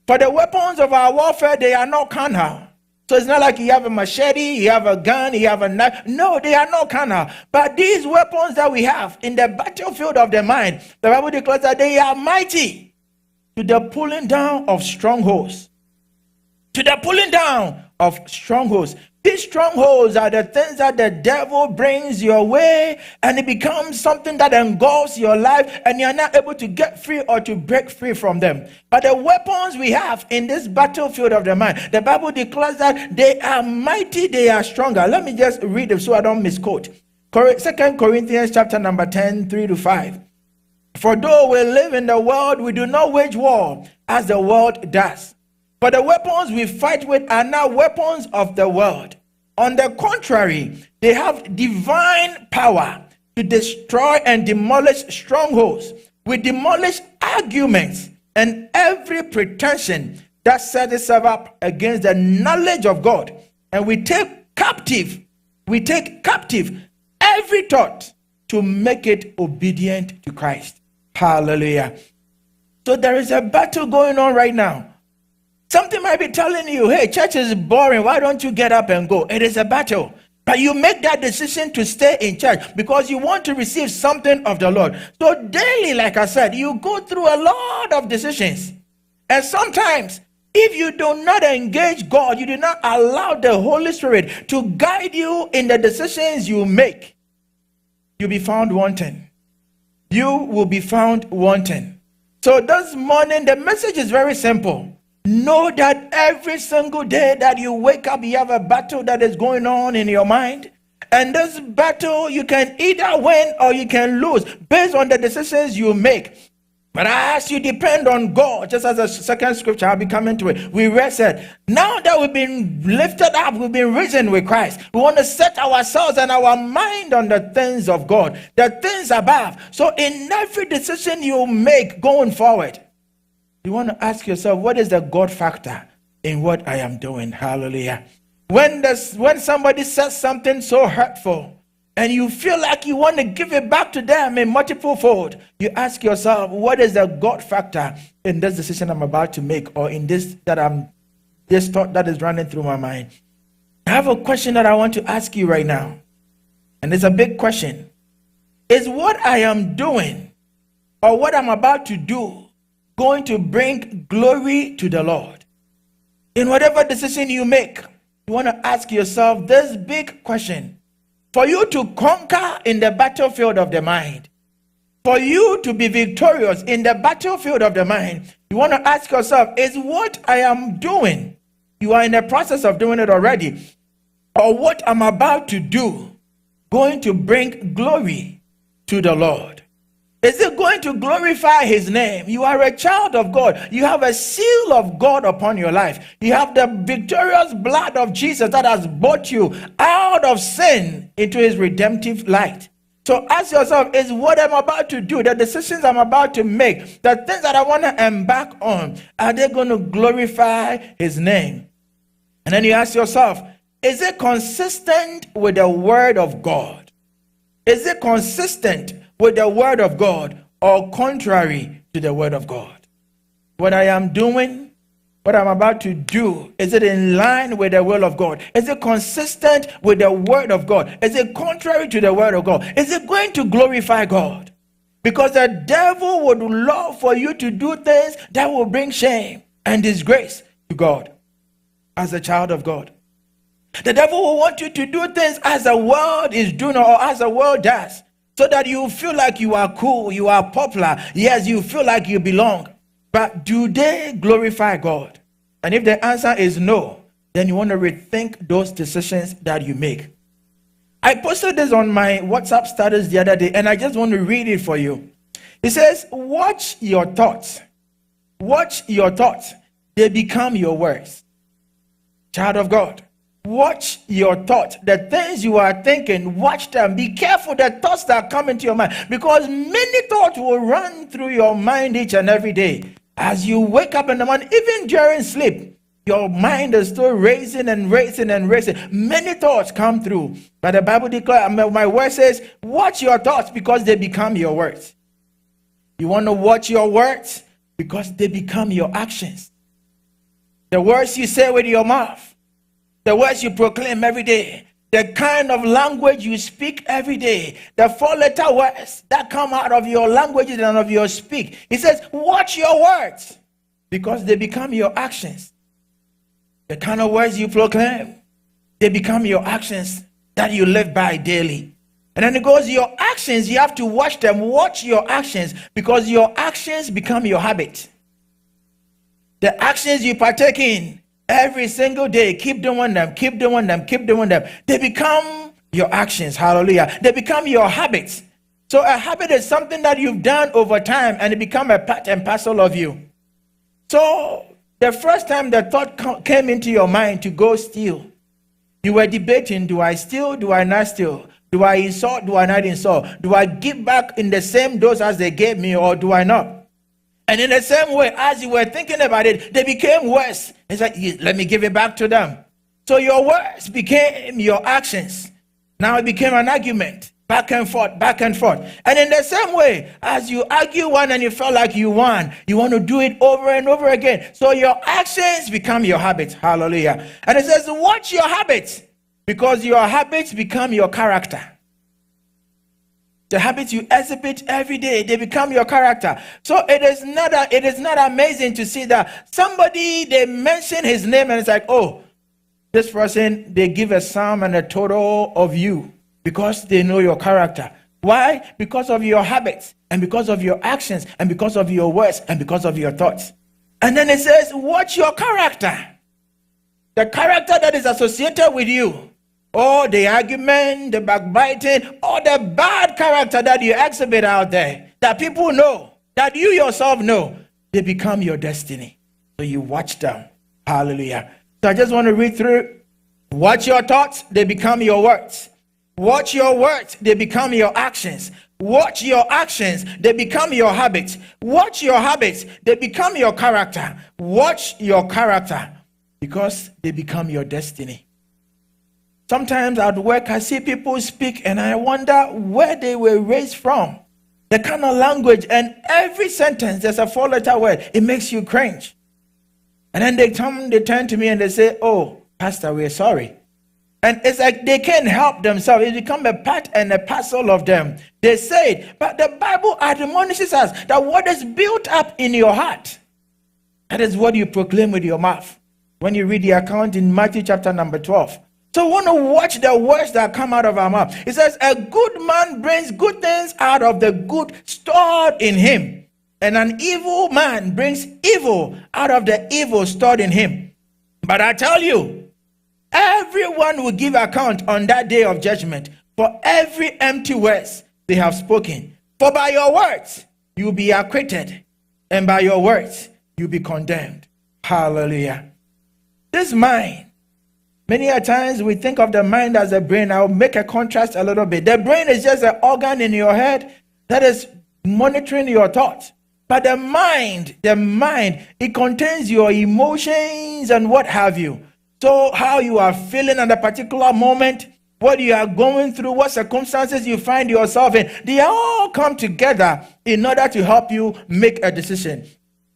For the weapons of our warfare, they are not carnal. So it's not like you have a machete, you have a gun, you have a knife. No, they are not carnal. But these weapons that we have in the battlefield of the mind, the Bible declares that they are mighty to the pulling down of strongholds. To the pulling down of strongholds. These strongholds are the things that the devil brings your way, and it becomes something that engulfs your life, and you're not able to get free or to break free from them. But the weapons we have in this battlefield of the mind, the Bible declares that they are mighty, they are stronger. Let me just read it so I don't misquote. 2 Corinthians chapter number 10, 3-5. For though we live in the world, we do not wage war as the world does. For the weapons we fight with are not weapons of the world. On the contrary, they have divine power to destroy and demolish strongholds. We demolish arguments and every pretension that sets itself up against the knowledge of God. And we take captive every thought to make it obedient to Christ. Hallelujah. So there is a battle going on right now. Something might be telling you, hey, church is boring. Why don't you get up and go? It is a battle. But you make that decision to stay in church because you want to receive something of the Lord. So daily, like I said, you go through a lot of decisions. And sometimes, if you do not engage God, you do not allow the Holy Spirit to guide you in the decisions you make, you'll be found wanting. You will be found wanting. So this morning, the message is very simple. Know that every single day that you wake up, you have a battle that is going on in your mind. And this battle, you can either win or you can lose based on the decisions you make. But as you depend on God, just as the second scripture, I'll be coming to it. We read said, now that we've been lifted up, we've been risen with Christ. We want to set ourselves and our mind on the things of God, the things above. So in every decision you make going forward, you want to ask yourself, what is the God factor in what I am doing? Hallelujah. When somebody says something so hurtful and you feel like you want to give it back to them in multiple fold, you ask yourself, what is the God factor in this decision I'm about to make, or in this thought that is running through my mind? I have a question that I want to ask you right now. And it's a big question. Is what I am doing or what I'm about to do going to bring glory to the Lord? In whatever decision you make, you want to ask yourself this big question. For you to conquer in the battlefield of the mind, for you to be victorious in the battlefield of the mind, you want to ask yourself, is what I am doing, you are in the process of doing it already, or what I'm about to do, going to bring glory to the Lord? Is it going to glorify his name? You are a child of God. You have a seal of God upon your life. You have the victorious blood of Jesus that has brought you out of sin into his redemptive light. So ask yourself, is what I'm about to do, the decisions I'm about to make, the things that I want to embark on, are they going to glorify his name? And then you ask yourself, is it consistent with the word of God? Is it consistent with the word of God or contrary to the word of God? What I am doing, what I'm about to do, is it in line with the will of God? Is it consistent with the word of God? Is it contrary to the word of God? Is it going to glorify God? Because the devil would love for you to do things that will bring shame and disgrace to God as a child of God. The devil will want you to do things as the world is doing or as the world does, so that you feel like you are cool, you are popular. Yes, you feel like you belong. But do they glorify God? And if the answer is no, then you want to rethink those decisions that you make. I posted this on my WhatsApp status the other day, and I just want to read it for you. It says, watch your thoughts. Watch your thoughts. They become your words. Child of God, watch your thoughts. The things you are thinking, watch them. Be careful the thoughts that come into your mind, because many thoughts will run through your mind each and every day. As you wake up in the morning, even during sleep, your mind is still racing and racing and racing. Many thoughts come through. But the Bible declares, my word says, watch your thoughts because they become your words. You want to watch your words because they become your actions. The words you say with your mouth, the words you proclaim every day, the kind of language you speak every day, the 4-letter words that come out of your languages and of your speak. He says, watch your words because they become your actions. The kind of words you proclaim, they become your actions that you live by daily. And then it goes, your actions, you have to watch them. Watch your actions because your actions become your habit. The actions you partake in every single day, keep doing them, keep doing them, keep doing them. They become your actions. Hallelujah. They become your habits. So a habit is something that you've done over time and it become a part and parcel of you. So the first time the thought came into your mind to go steal, you were debating, do I steal? Do I not steal? Do I insult? Do I not insult? Do I give back in the same dose as they gave me, or do I not? And in the same way, as you were thinking about it, they became worse. It's like, let me give it back to them. So your words became your actions. Now it became an argument, back and forth, back and forth. And in the same way, as you argue one and you felt like you won, you want to do it over and over again. So your actions become your habits. Hallelujah. And it says, watch your habits, because your habits become your character. The habits you exhibit every day, they become your character. So it is not amazing to see that somebody, they mention his name and it's like, oh, this person, they give a sum and a total of you because they know your character. Why? Because of your habits and because of your actions and because of your words and because of your thoughts. And then it says, watch your character. The character that is associated with you. Or the argument, the backbiting, or the bad character that you exhibit out there, that people know, that you yourself know, they become your destiny. So you watch them. Hallelujah. So I just want to read through. Watch your thoughts, they become your words. Watch your words, they become your actions. Watch your actions, they become your habits. Watch your habits, they become your character. Watch your character, because they become your destiny. Sometimes at work, I see people speak and I wonder where they were raised from. The kind of language, and every sentence, there's a 4-letter word. It makes you cringe. And then they turn to me and they say, oh, Pastor, we're sorry. And it's like they can't help themselves. It becomes a part and a parcel of them. They say it, but the Bible admonishes us that what is built up in your heart, that is what you proclaim with your mouth. When you read the account in Matthew chapter number 12. So we want to watch the words that come out of our mouth. It says, a good man brings good things out of the good stored in him. And an evil man brings evil out of the evil stored in him. But I tell you, everyone will give account on that day of judgment for every empty words they have spoken. For by your words you will be acquitted, and by your words you will be condemned. Hallelujah. This mind, many a times we think of the mind as a brain. I'll make a contrast a little bit. The brain is just an organ in your head that is monitoring your thoughts. But the mind, it contains your emotions and what have you. So how you are feeling at a particular moment, what you are going through, what circumstances you find yourself in, they all come together in order to help you make a decision.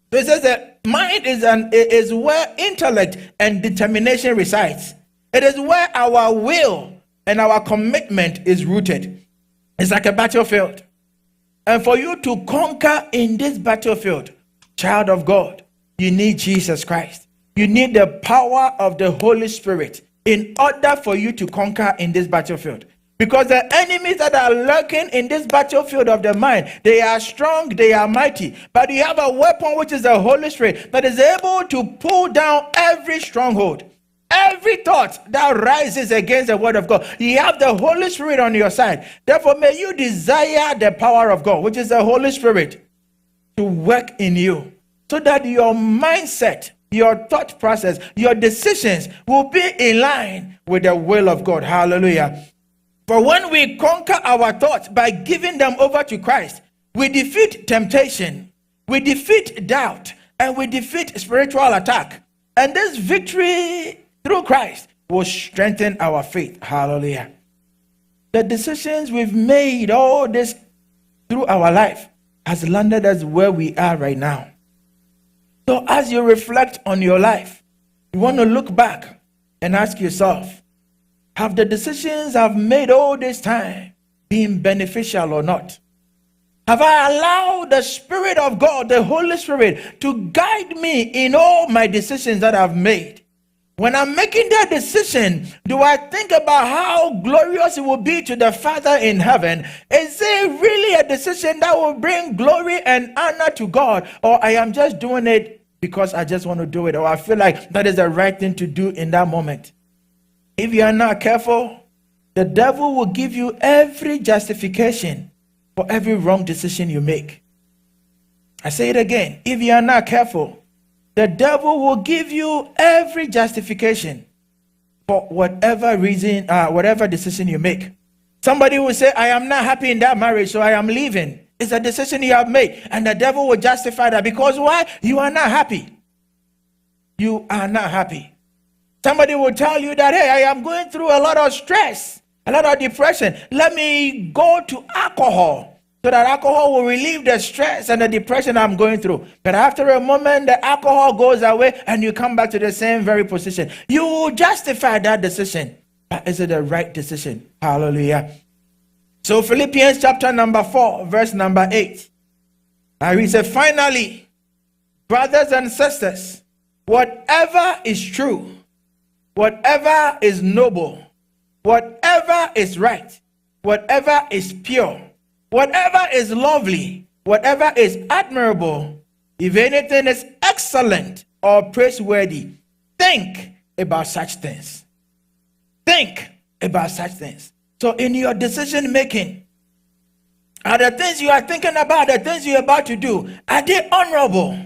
So it says that mind is where intellect and determination resides. It is where our will and our commitment is rooted. It's like a battlefield. And for you to conquer in this battlefield, child of God, you need Jesus Christ. You need the power of the Holy Spirit in order for you to conquer in this battlefield. Because the enemies that are lurking in this battlefield of the mind, they are strong, they are mighty. But you have a weapon, which is the Holy Spirit, that is able to pull down every stronghold. Every thought that rises against the word of God, you have the Holy Spirit on your side. Therefore, may you desire the power of God, which is the Holy Spirit, to work in you, so that your mindset, your thought process, your decisions will be in line with the will of God. Hallelujah. For when we conquer our thoughts by giving them over to Christ, we defeat temptation, we defeat doubt, and we defeat spiritual attack. And this victory through Christ will strengthen our faith. Hallelujah. The decisions we've made all this through our life has landed us where we are right now. So as you reflect on your life, you want to look back and ask yourself, have the decisions I've made all this time been beneficial or not? Have I allowed the Spirit of God, the Holy Spirit, to guide me in all my decisions that I've made? When I'm making that decision, do I think about how glorious it will be to the Father in heaven? Is it really a decision that will bring glory and honor to God? Or I am just doing it because I just want to do it, or I feel like that is the right thing to do in that moment? If you are not careful, the devil will give you every justification for every wrong decision you make. I say it again. If you are not careful, the devil will give you every justification for whatever reason, whatever decision you make. Somebody will say, I am not happy in that marriage, so I am leaving. It's a decision you have made. And the devil will justify that. Because why? You are not happy. You are not happy. Somebody will tell you that, hey, I am going through a lot of stress, a lot of depression. Let me go to alcohol, so that alcohol will relieve the stress and the depression I'm going through. But after a moment, the alcohol goes away and you come back to the same very position. You will justify that decision. But is it the right decision? Hallelujah. So Philippians chapter number 4, verse number 8. I read, say, finally, brothers and sisters, whatever is true, whatever is noble, whatever is right, whatever is pure, whatever is lovely, whatever is admirable, if anything is excellent or praiseworthy, think about such things. Think about such things. So in your decision making, are the things you are thinking about, the things you are about to do, are they honorable?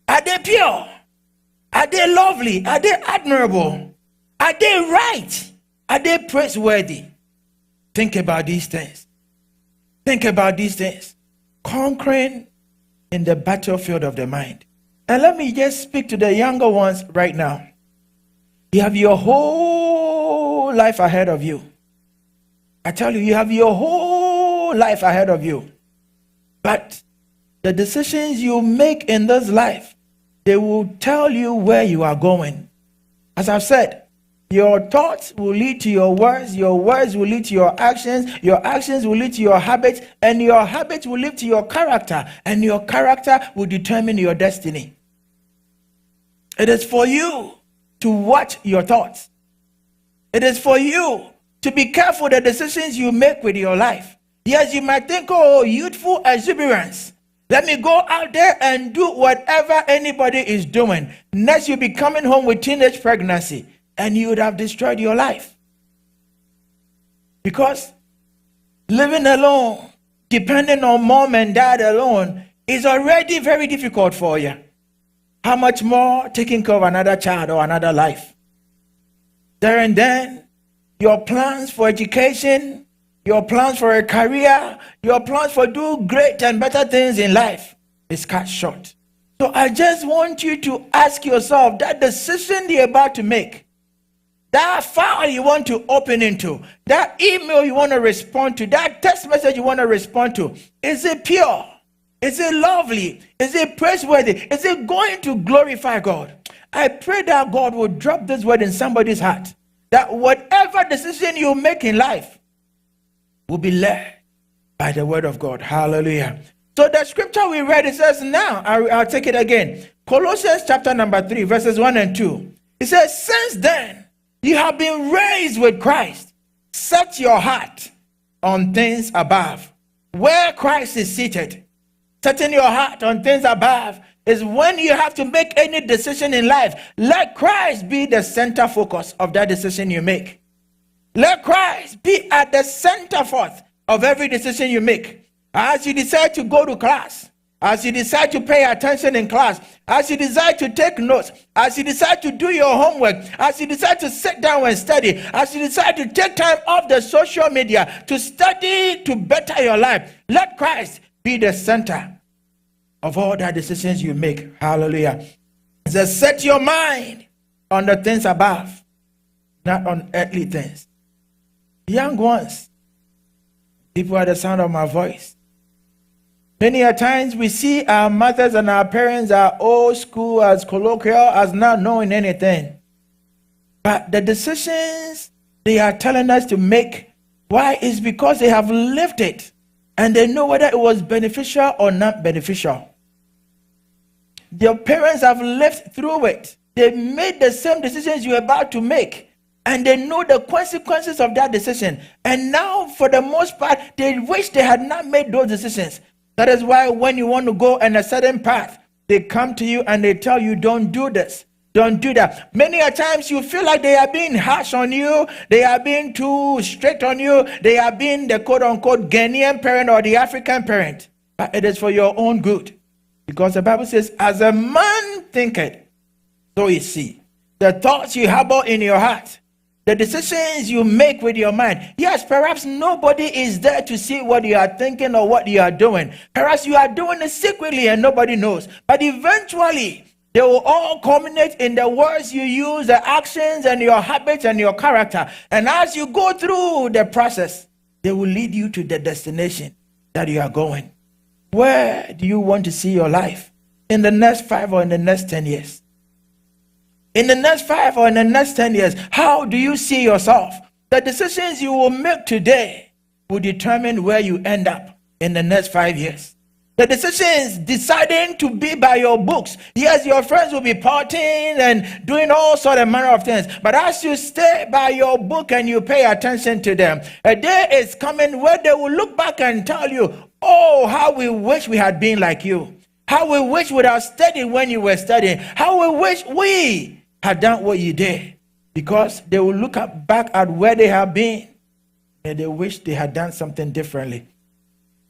Are they pure? Are they lovely? Are they admirable? Are they right? Are they praiseworthy? Think about these things. Think about these things. Conquering in the battlefield of the mind. And let me just speak to the younger ones right now. You have your whole life ahead of you. I tell you, you have your whole life ahead of you. But the decisions you make in this life, they will tell you where you are going. As I've said, your thoughts will lead to your words will lead to your actions will lead to your habits, and your habits will lead to your character, and your character will determine your destiny. It is for you to watch your thoughts. It is for you to be careful the decisions you make with your life. Yes, you might think, oh, youthful exuberance. Let me go out there and do whatever anybody is doing. Next, you'll be coming home with teenage pregnancy, and you would have destroyed your life. Because living alone, depending on mom and dad alone, is already very difficult for you. How much more taking care of another child or another life? There and then, your plans for education, your plans for a career, your plans for do great and better things in life is cut short. So I just want you to ask yourself, that decision you're about to make, that file you want to open into, that email you want to respond to, that text message you want to respond to, is it pure? Is it lovely? Is it praiseworthy? Is it going to glorify God? I pray that God will drop this word in somebody's heart, that whatever decision you make in life will be led by the word of God. Hallelujah. So the scripture we read, it says, now, I'll take it again. Colossians chapter number 3, verses 1 and 2. It says, since then, you have been raised with Christ. Set your heart on things above, where Christ is seated. Setting your heart on things above is when you have to make any decision in life. Let Christ be the center focus of that decision you make. Let Christ be at the center forth of every decision you make. As you decide to go to class, as you decide to pay attention in class, as you decide to take notes, as you decide to do your homework, as you decide to sit down and study, as you decide to take time off the social media to study to better your life, let Christ be the center of all the decisions you make. Hallelujah. It says, set your mind on the things above, not on earthly things. Young ones, people at the sound of my voice, many a times we see our mothers and our parents are old school, as colloquial, as not knowing anything. But the decisions they are telling us to make, why? Is because they have lived it and they know whether it was beneficial or not beneficial. Their parents have lived through it. They made the same decisions you're about to make, and they know the consequences of that decision. And now, for the most part, they wish they had not made those decisions. That is why when you want to go in a certain path, they come to you and they tell you, don't do this, don't do that. Many a times you feel like they are being harsh on you, they are being too strict on you, they are being the quote-unquote Ghanaian parent or the African parent. But it is for your own good. Because the Bible says, as a man thinketh, so is he. The thoughts you harbor in your heart, the decisions you make with your mind. Yes, perhaps nobody is there to see what you are thinking or what you are doing. Perhaps you are doing it secretly and nobody knows. But eventually, they will all culminate in the words you use, the actions and your habits and your character. And as you go through the process, they will lead you to the destination that you are going. Where do you want to see your life? In the next 5 or in the next 10 years? In the next 5 or in the next 10 years, how do you see yourself? The decisions you will make today will determine where you end up in the next 5 years. The decisions deciding to be by your books. Yes, your friends will be partying and doing all sort of manner of things. But as you stay by your book and you pay attention to them, a day is coming where they will look back and tell you, oh, how we wish we had been like you. How we wish we would have studied when you were studying. How we wish we had done what you did. Because they will look back at where they have been and they wish they had done something differently.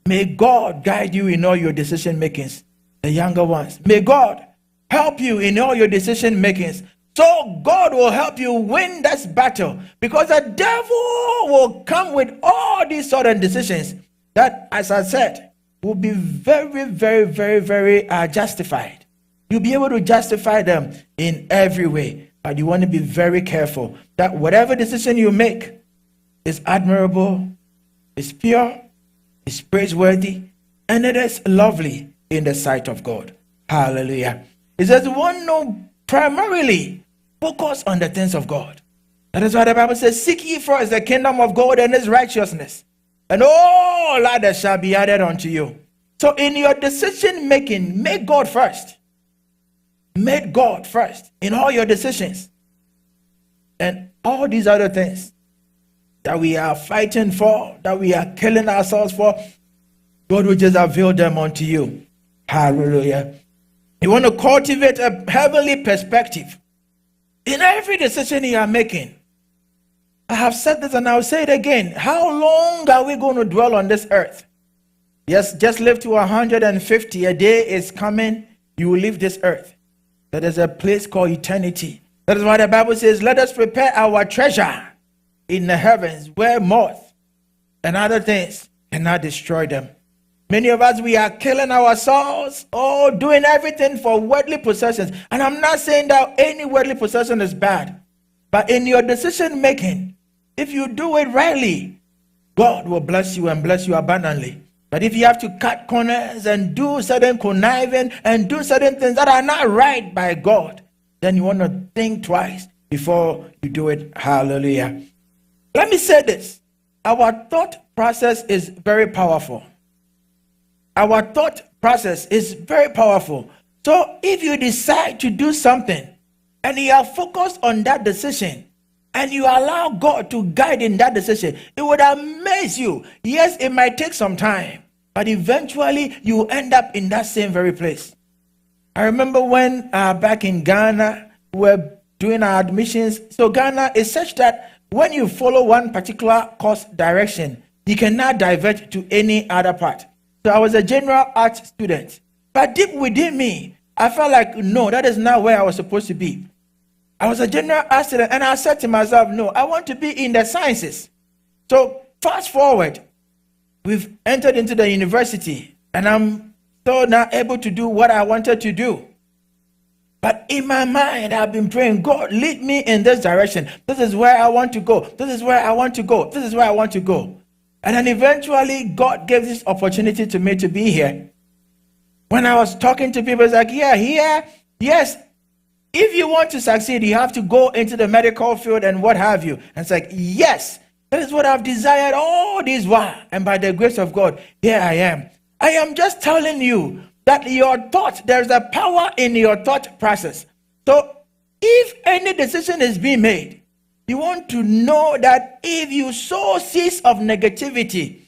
May God guide you in all your decision makings, the younger ones. May God help you in all your decision makings. So God will help you win this battle. Because the devil will come with all these sort of decisions that, as I said, will be very, very, very, very justified. You'll be able to justify them in every way. But you want to be very careful that whatever decision you make is admirable, is pure, is praiseworthy, and it is lovely in the sight of God. Hallelujah. It says we want to primarily focus on the things of God. That is why the Bible says, seek ye first the kingdom of God and his righteousness, and all others shall be added unto you. So in your decision making, make God first. Make God first in all your decisions. And all these other things that we are fighting for, that we are killing ourselves for, God will just avail them unto you. Hallelujah. You want to cultivate a heavenly perspective in every decision you are making. I have said this and I'll say it again. How long are we going to dwell on this earth? Yes, just live to 150. A day is coming, you will leave this earth. There is a place called eternity. That is why the Bible says, let us prepare our treasure in the heavens, where moth and other things cannot destroy them. Many of us, we are killing ourselves, doing everything for worldly possessions. And I'm not saying that any worldly possession is bad. But in your decision making, if you do it rightly, God will bless you and bless you abundantly. But if you have to cut corners and do certain conniving and do certain things that are not right by God, then you want to think twice before you do it. Hallelujah. Let me say this. Our thought process is very powerful. Our thought process is very powerful. So if you decide to do something and you are focused on that decision and you allow God to guide in that decision, it would amaze you. Yes, it might take some time, but eventually you end up in that same very place. I remember when back in Ghana, we were doing our admissions. So Ghana is such that when you follow one particular course direction, you cannot divert to any other part. So I was a general arts student. But deep within me, I felt like, no, that is not where I was supposed to be. I was a general arts student, and I said to myself, no, I want to be in the sciences. So fast forward, we've entered into the university, and I'm so now able to do what I wanted to do. But in my mind, I've been praying, God, lead me in this direction. This is where I want to go. This is where I want to go. This is where I want to go. And then eventually, God gave this opportunity to me to be here. When I was talking to people, it's like, yes, if you want to succeed, you have to go into the medical field and what have you. And it's like, yes, that is what I've desired all this while. And by the grace of God, here I am. I am just telling you that your thought, there's a power in your thought process. So if any decision is being made, you want to know that if you sow seeds of negativity,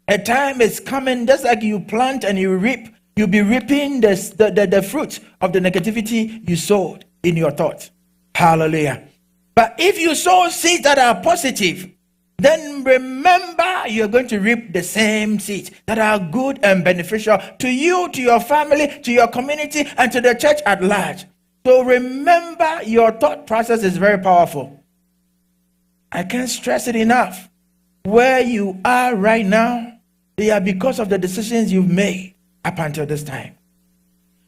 a time is coming, just like you plant and you reap, you'll be reaping the fruit of the negativity you sowed in your thoughts. Hallelujah. But if you sow seeds that are positive, then remember you're going to reap the same seeds that are good and beneficial to you, to your family, to your community, and to the church at large. So remember, your thought process is very powerful. I can't stress it enough. Where you are right now, they are because of the decisions you've made up until this time.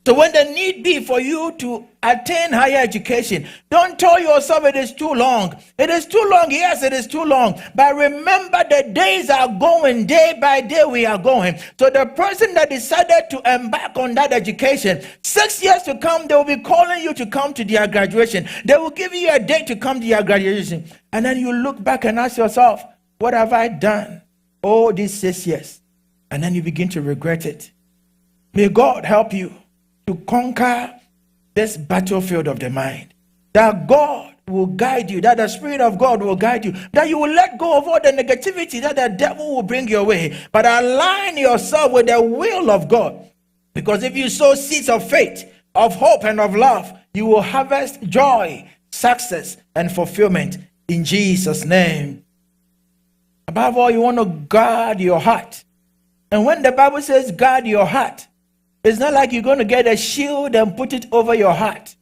So when the need be for you to attain higher education, don't tell yourself it is too long. It is too long. Yes, it is too long. But remember, the days are going. Day by day we are going. So the person that decided to embark on that education, 6 years to come, they will be calling you to come to their graduation. They will give you a date to come to your graduation. And then you look back and ask yourself, what have I done all these 6 years? And then you begin to regret it. May God help you to conquer this battlefield of the mind. That God will guide you, that the Spirit of God will guide you, that you will let go of all the negativity that the devil will bring your way, but align yourself with the will of God. Because if you sow seeds of faith, of hope, and of love, you will harvest joy, success, and fulfillment in Jesus' name. Above all, you want to guard your heart. And when the Bible says guard your heart, it's not like you're going to get a shield and put it over your heart.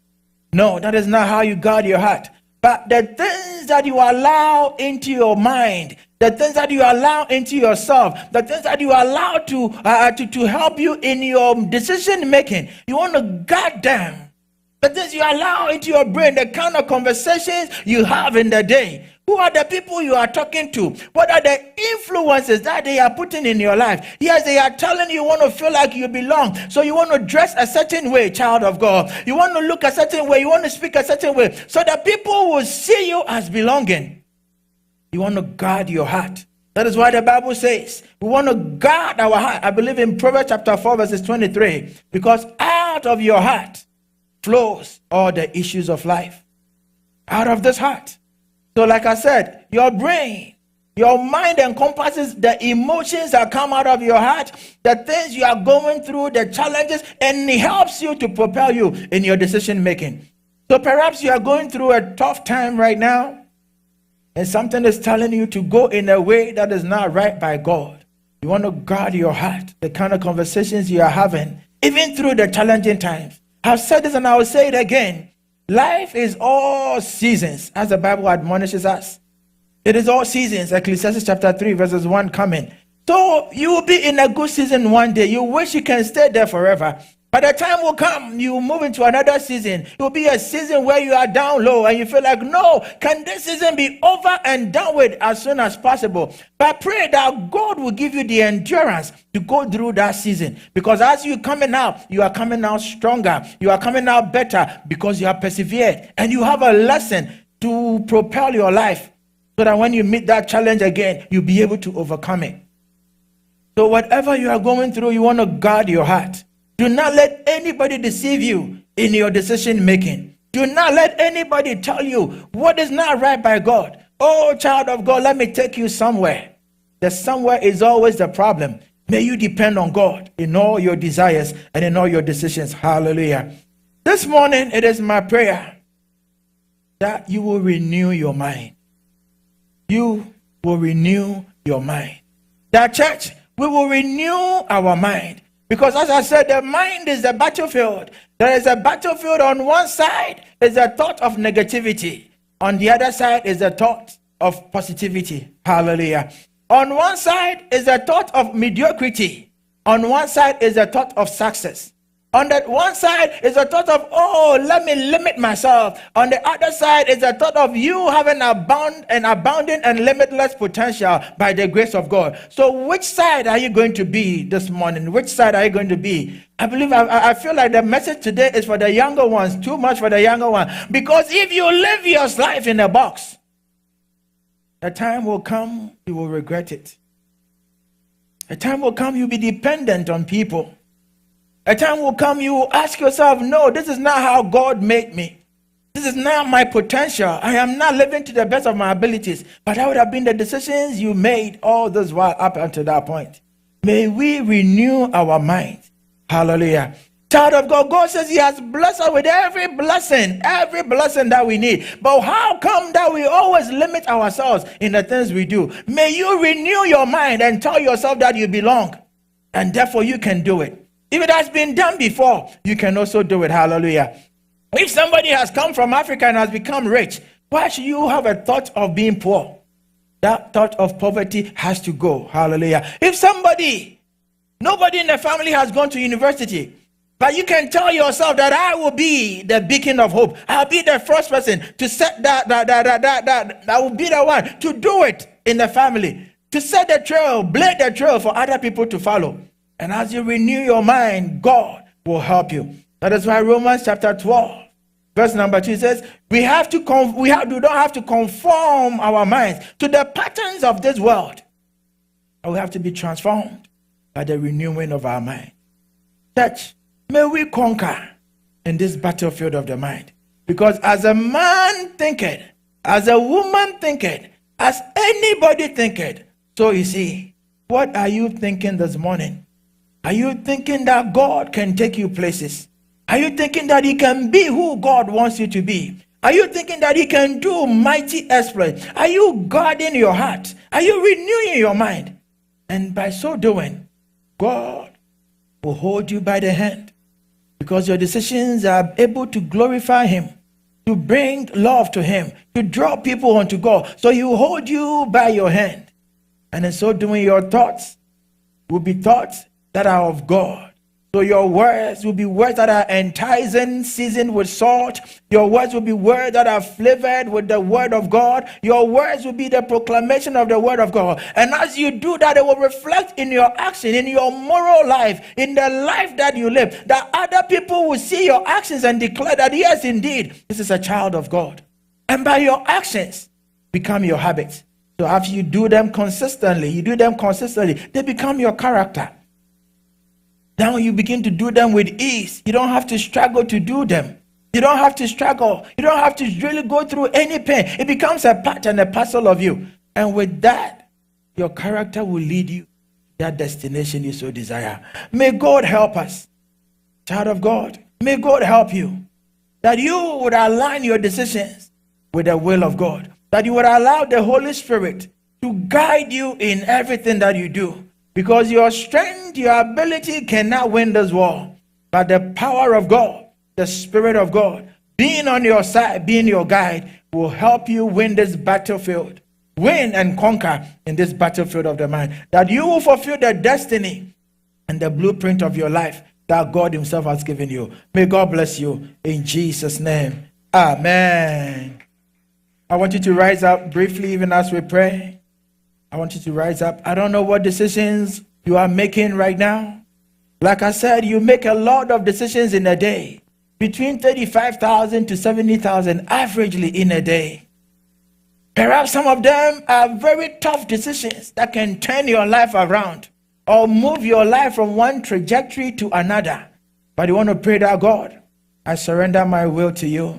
No, that is not how you guard your heart. But the things that you allow into your mind, the things that you allow into yourself, the things that you allow to help you in your decision making, you want to guard them. The things you allow into your brain, the kind of conversations you have in the day. Who are the people you are talking to? What are the influences that they are putting in your life? Yes, they are telling you want to feel like you belong. So you want to dress a certain way, child of God. You want to look a certain way. You want to speak a certain way. So that people will see you as belonging. You want to guard your heart. That is why the Bible says we want to guard our heart. I believe in Proverbs chapter 4 verses 23. Because out of your heart flows all the issues of life. Out of this heart. So like I said, your brain, your mind encompasses the emotions that come out of your heart, the things you are going through, the challenges, and it helps you to propel you in your decision making. So perhaps you are going through a tough time right now, and something is telling you to go in a way that is not right by God. You want to guard your heart, the kind of conversations you are having, even through the challenging times. I've said this and I will say it again. Life is all seasons, as the Bible admonishes us. It is all seasons. Ecclesiastes chapter 3 verses 1 coming. So you will be in a good season one day. You wish you can stay there forever. By the time will come, you will move into another season. It will be a season where you are down low and you feel like, no, can this season be over and done with as soon as possible? But pray that God will give you the endurance to go through that season. Because as you coming out, you are coming out stronger. You are coming out better because you have persevered. And you have a lesson to propel your life so that when you meet that challenge again, you'll be able to overcome it. So whatever you are going through, you want to guard your heart. Do not let anybody deceive you in your decision making. Do not let anybody tell you what is not right by God. Oh, child of God, let me take you somewhere. The somewhere is always the problem. May you depend on God in all your desires and in all your decisions. Hallelujah. This morning, it is my prayer that you will renew your mind. You will renew your mind. That church, we will renew our mind. Because as I said, the mind is the battlefield. There is a battlefield on one side is a thought of negativity. On the other side is a thought of positivity. Hallelujah. On one side is a thought of mediocrity. On one side is a thought of success. On that one side is a thought of, oh, let me limit myself. On the other side is a thought of you having abounding and limitless potential by the grace of God. So which side are you going to be this morning? Which side are you going to be? I feel like the message today is for the younger ones, too much for the younger ones. Because if you live your life in a box, the time will come you will regret it. A time will come you'll be dependent on people. A time will come you will ask yourself, no, this is not how God made me. This is not my potential. I am not living to the best of my abilities. But that would have been the decisions you made all this while up until that point. May we renew our minds. Hallelujah. Child of God, God says he has blessed us with every blessing that we need. But how come that we always limit ourselves in the things we do? May you renew your mind and tell yourself that you belong. And therefore you can do it. If it has been done before, you can also do it. Hallelujah. If somebody has come from Africa and has become rich, why should you have a thought of being poor? That thought of poverty has to go. Hallelujah. If nobody in the family has gone to university, but you can tell yourself that I will be the beacon of hope. I'll be the first person to set that I will be the one to do it in the family, to set the trail, blaze the trail for other people to follow. And as you renew your mind, God will help you. That is why Romans chapter 12, verse number 2 says, we don't have to conform our minds to the patterns of this world. And we have to be transformed by the renewing of our mind. Church, may we conquer in this battlefield of the mind. Because as a man thinketh, as a woman thinketh, as anybody thinketh, so you see, what are you thinking this morning? Are you thinking that God can take you places? Are you thinking that he can be who God wants you to be? Are you thinking that he can do mighty exploits? Are you guarding your heart? Are you renewing your mind? And by so doing, God will hold you by the hand because your decisions are able to glorify him, to bring love to him, to draw people unto God. So he will hold you by your hand. And in so doing, your thoughts will be thoughts that are of God. So your words will be words that are enticing, seasoned with salt. Your words will be words that are flavored with the word of God. Your words will be the proclamation of the word of God. And as you do that, it will reflect in your action, in your moral life, in the life that you live, that other people will see your actions and declare that, yes, indeed, this is a child of God. And by your actions, become your habits. So after you do them consistently, they become your character. Now you begin to do them with ease. You don't have to struggle to do them. You don't have to struggle. You don't have to really go through any pain. It becomes a part and a parcel of you. And with that, your character will lead you to that destination you so desire. May God help us. Child of God, may God help you. That you would align your decisions with the will of God. that you would allow the Holy Spirit to guide you in everything that you do. Because your strength, your ability cannot win this war. But the power of God, the Spirit of God, being on your side, being your guide, will help you win this battlefield. Win and conquer in this battlefield of the mind. That you will fulfill the destiny and the blueprint of your life that God himself has given you. May God bless you in Jesus' name. Amen. I want you to rise up briefly even as we pray. I want you to rise up. I don't know what decisions you are making right now. Like I said, you make a lot of decisions in a day. Between 35,000 to 70,000 averagely in a day. Perhaps some of them are very tough decisions that can turn your life around or move your life from one trajectory to another. But you want to pray that, God, I surrender my will to you.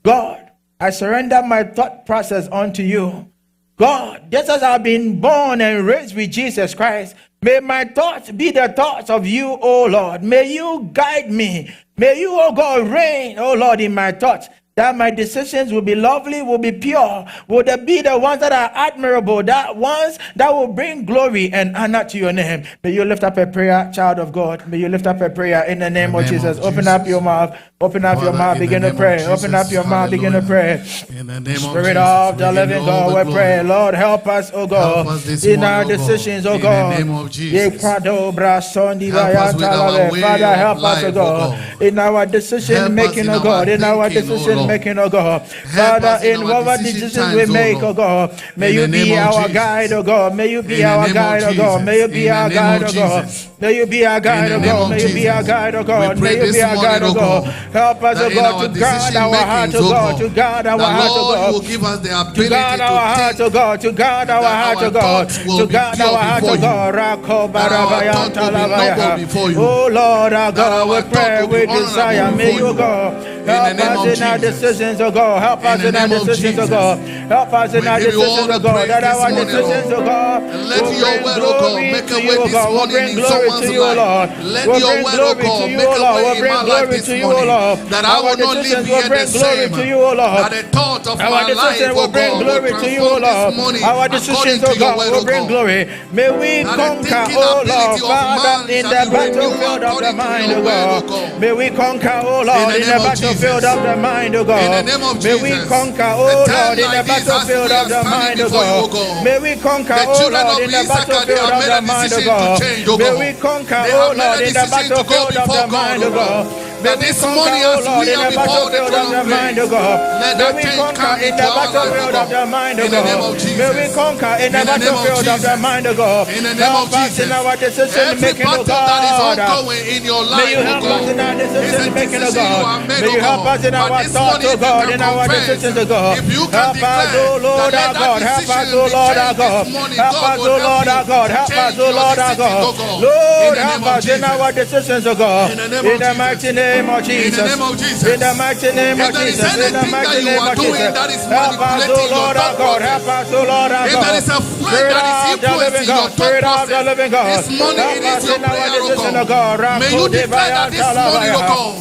God, I surrender my thought process onto you. God, just as I've been born and raised with Jesus Christ, may my thoughts be the thoughts of you, O Lord. May you guide me. May you, O God, reign, O Lord, in my thoughts. That my decisions will be lovely, will be pure, will be the ones that are admirable, that ones that will bring glory and honor to your name. May you lift up a prayer, child of God. May you lift up a prayer in the name of Jesus. Open up your mouth. Open up your mouth. Begin to pray. Open up your mouth. Begin to pray.
In the name
Spirit
of
of the living God, we pray. Lord, help us, O God, in our decisions, O God.
In the name of Jesus. Help us with our way
Father, help
of
us, O
life,
God, in our decision
Help us
making,
in
O God,
our
in our
thinking, O
decision
Lord.
making, O God.
us
Father,
in
in
our
whatever
decision
decisions we
times, O
make, O
Lord.
God, may
In
you
the
be
name of
our
Jesus.
guide, O God. May you be
In the
our
name
guide,
of
O God. May you
Jesus.
be
In
our
the name
guide,
of
O God.
Jesus.
May you be our guide,
In
O
the name
God.
of
May you be our
Jesus.
guide, O
We
God.
pray
May you
this
be our guide,
morning,
O
O
God.
God,
Help us, O
that in
God,
our
to guard
decision
our heart,
makings,
O
O
God. To
God,
guard our
that
heart, O
Lord, you
God.
will give us the
To
ability
guard our heart,
to
O
think
God, to guard our
that
heart,
our
O God,
thoughts will
to
be
guard
pure
our heart,
before
O
you,
God. Rako
that our
barabayan
thoughts will be noble before you,
Oh Lord, our
that
God, we
our thoughts
pray,
will be
we desire.
honorable
May
before
you,
you.
God,
In the
help
name
us
of
in our
Jesus.
decisions, O God. Help
In
us
the
in our
name of
decisions, O
Jesus.
God. Help us in
We
our
give you
decisions,
all
O
the
God.
praise
That
this
our
morning,
decisions,
Lord.
O God,
And let
will
your
bring
word, O God,
glory
make
to
a
you,
way
O
this
God. Will
morning
bring
in
glory to
someone's
you, O
life.
Lord.
Let
Will
your
bring
word, O
glory to
God,
you,
make
O
a
Lord. Will
way in
bring
my life
glory
this
to you, O
morning,
Lord.
that I
Our
will not leave
decisions will
here the
bring glory
same,
to you, O Lord.
that the thought of
Our
my
decisions
life, O
will bring
God, will
glory to you, O
transform this
Lord.
morning
Our
according
decisions,
to
O
your
God,
word,
will
O
bring
God.
glory. May we
That the
conquer,
thinking
O Lord,
ability of
Father,
man
in
shall
the
be renewed
battlefield of the
according to
mind,
your
O
word, O
God.
God.
May we conquer, O
In
Lord,
the
in the
name of
battlefield
Jesus.
of the mind, O
In the
God.
name of
May we
Jesus.
conquer,
A
O
time
Lord, in the
like this, as
battlefield
we
of
are
the
standing
mind, O
before you, O
God.
God,
May we conquer,
the
O
children
Lord,
of
in the
Issachar, they
battlefield
have
of
made
the
a
mind, O
decision to
God.
change, O
May we
God.
conquer,
They
O
have made
Lord,
a
in the
decision to go
battlefield of
before
the
God,
mind,
O
O God.
God.
May
That
we
this
conquer,
morning,
O
as
Lord,
we
in
are
the
before the
battlefield
throne
of
of
the mind, O
grace,
God.
let
May
that
we
change
conquer
come
in
into
the
our life, O
battlefield of
God.
the mind, O
In the name
God.
of
May we
Jesus.
conquer in the
In the name of
battlefield of the
Jesus.
mind, O God.
In the name of
Help us in
Jesus.
our decision
Every
making, O
battle that is
God.
ongoing in your
May
life,
you
O
help us in our
God, is a
decision making, O
decision you
God.
have made,
May
O
you help
God.
us in
But
our
this
thoughts,
morning,
O
if you
God,
can
in our
confess,
decisions, O God.
if you can
Help us,
declare
O
that
Lord
let
our
that
God. Help us,
decision
O
be
Lord our
changed this
God.
morning,
Help
God
us,
will
O
help
Lord
you
our God.
to
Help us,
change
O
your
Lord our
decisions,
God.
O God. In
Lord,
the
help
name of
us in our
Jesus.
decisions, O God.
In the name
In
of
the
Jesus.
mighty name of
In the
Jesus.
name of
In the
Jesus.
mighty name
If
of
there is
Jesus. In the
anything that
mighty
you
name
are
of
doing
Jesus.
that is
Help us, O
manipulating your
Lord our
thought
God.
process,
Help us, O Lord our
if there
God.
is a friend
Spirit
that is
of the living
influencing your
God.
thought
Spirit of the
process,
living God.
this morning
Help
it is
us
your
in our
prayer, O
decision, O
God.
God.
May you
Rako
declare that
debayan
this morning, O
talabaya.
God,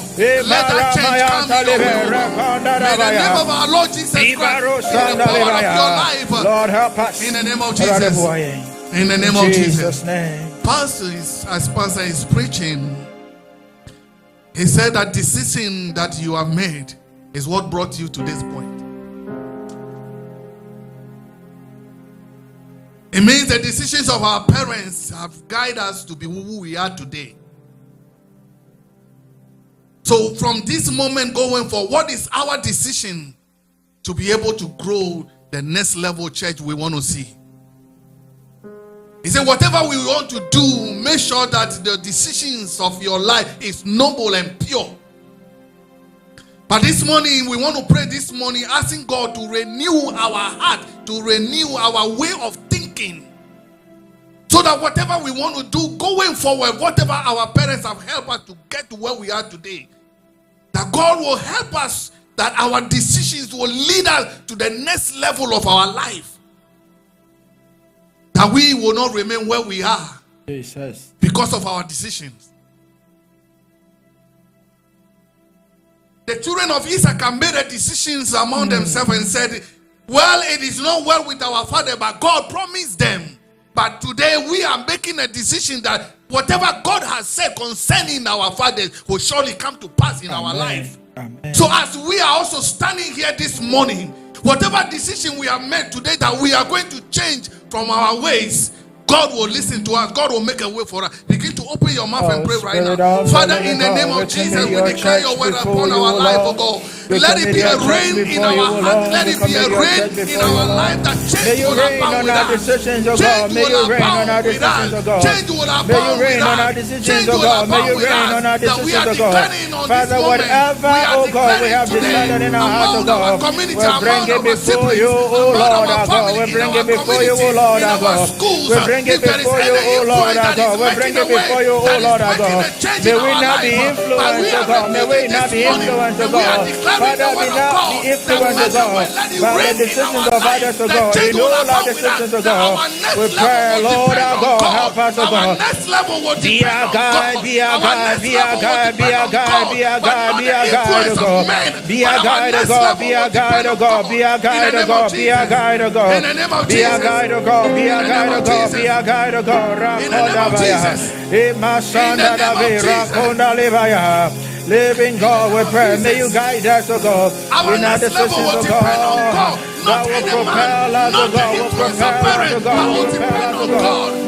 let that change
Imaramayan
come in your way, O
talibe
God. May the name
rekondarabaya.
of our Lord Jesus Christ
Ibaro
be the power of your
sandalibaya.
life.
Lord, help us.
In the name of Jesus. In the
In
name of
Jesus'
Jesus.
name.
As Pastor is preaching, he said that decision that you have made is what brought you to this point. It means the decisions of our parents have guided us to be who we are today. So from this moment going forward, what is our decision to be able to grow the next level church we want to see? He said, whatever we want to do, make sure that the decisions of your life is noble and pure. But this morning, we want to pray this morning, asking God to renew our heart, to renew our way of thinking. So that whatever we want to do going forward, whatever our parents have helped us to get to where we are today, that God will help us, that our decisions will lead us to the next level of our life. That we will not remain where we are
Jesus.
because of our decisions. The children of Issachar made a decisions among themselves and said, well, it is not well with our father, but God promised them. But today we are making a decision that whatever God has said concerning our fathers will surely come to pass in our life.
Amen.
So as we are also standing here this morning, whatever decision we have made today that we are going to change from our ways, God will listen to us. God will make a way for us. Begin to open your mouth and pray right now. Father, in the name of Jesus, we declare your word upon our life, oh God. Let it be a rain in our heart. Let it be a rain in our life that change will abound with us. Change will abound with us. Change will abound with us. Change will abound with us. That we are declaring on this moment.
Whatever, oh God, we have decided in our hearts, oh God, we bring it before you, oh Lord, our God. We bring it before you, oh Lord, our God. We bring it before you, oh Lord, our God. We bring it before you, oh Lord, our God. May we not be influenced, oh God. May we not be influenced, oh God. Father, we not be influenced, oh God, by the decisions of others, oh God. You know our decisions, oh God. We pray, Lord, our God, help us, oh God. Be our guide, be our guide, be our guide, be our guide, be our guide, be our guide, oh God. Be our guide, oh God, be our guide, oh God, be our guide, oh God, be our guide, oh God. Be our guide, oh God, be our guide, oh God, be our guide, oh God. Rakonda Baya, Imasanda Davi, Rakonda Levaya. Living God, we pray. May you guide us, oh God. In our decisions, oh God. That will propel us, oh God. Will propel us, oh God. Will propel us, oh God.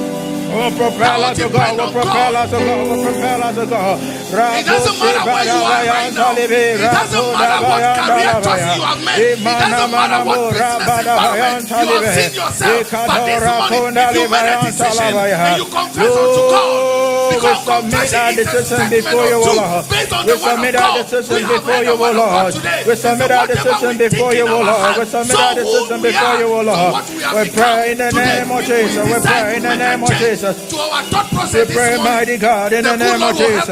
Oh, propel us, oh God, oh, propel us, oh God, oh, propel us, oh God.
It doesn't matter where you are right now. It doesn't matter what career choice you have made. It doesn't matter what business environment you have seen yourself. But this morning, if you made a decision, and you confess unto God, because
submit our decision before you, O Lord. We submit our decision before you, O Lord. We submit our decision before you, O Lord. We submit our decision before you, O Lord. We pray in the name of Jesus. We pray in the name of Jesus. We pray, mighty God, in the name of Jesus.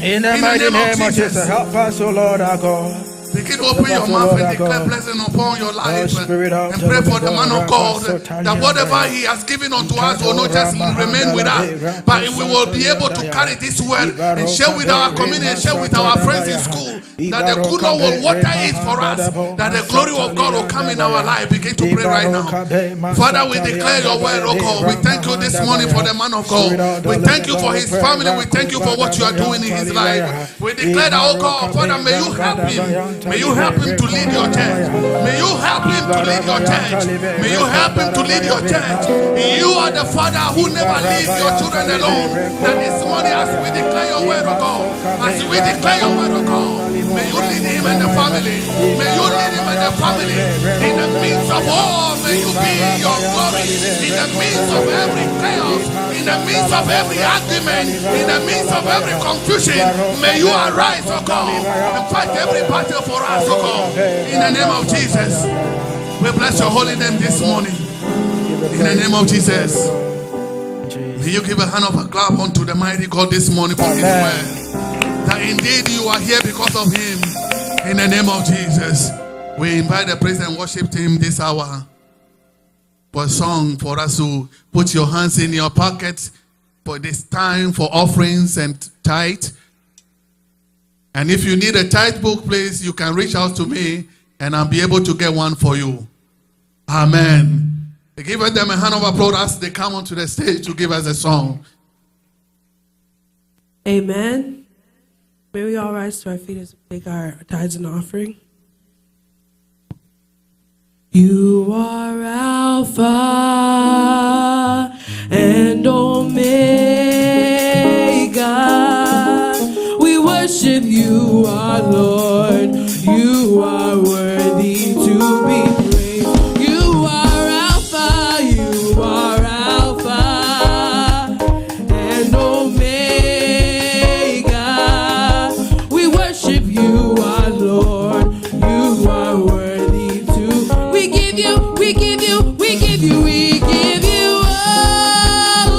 In the mighty name of Jesus, help us, O Lord, our God.
Begin to open your mouth and declare blessing upon your life and pray for the man of God that whatever he has given unto us will not just remain with us, but we will be able to carry this word and share with our community and share with our friends in school, that the good Lord will water it for us, that the glory of God will come in our life. Begin to pray right now. Father, we declare your word, oh God. We thank you this morning for the man of God. We thank you for his family. We thank you for what you are doing in his life. We declare that, oh God, Father, may you help him. May you help him to lead your church. May you help him to lead your church. May you help him to lead your church. You are the Father who never leaves your children alone. That this morning, as we declare your word, of God, as we declare your word, of God, may you lead him and the family. May you lead him and the family. In the midst of all, may you be your glory. In the midst of every chaos, in the midst of every argument, in the midst of every confusion, may you arise, oh God, and fight every battle for us, oh God. In the name of Jesus, we bless your holy name this morning. In the name of Jesus, may you give a hand of a clap unto the mighty God this morning for his word. That indeed you are here because of him. In the name of Jesus, we invite the praise and worship team this hour for a song for us to put your hands in your pockets for this time for offerings and tithe. And if you need a tithe book, please, you can reach out to me and I'll be able to get one for you. Amen. Give them a hand of applause as they come onto the stage to give us a song.
Amen. May we all rise to our feet as we take our tithes and offering. You are Alpha and Omega. We worship you, our Lord. You are worthy to be praised. You are Alpha, you are Alpha and Omega. We worship you, our Lord. You are worthy to. We give you all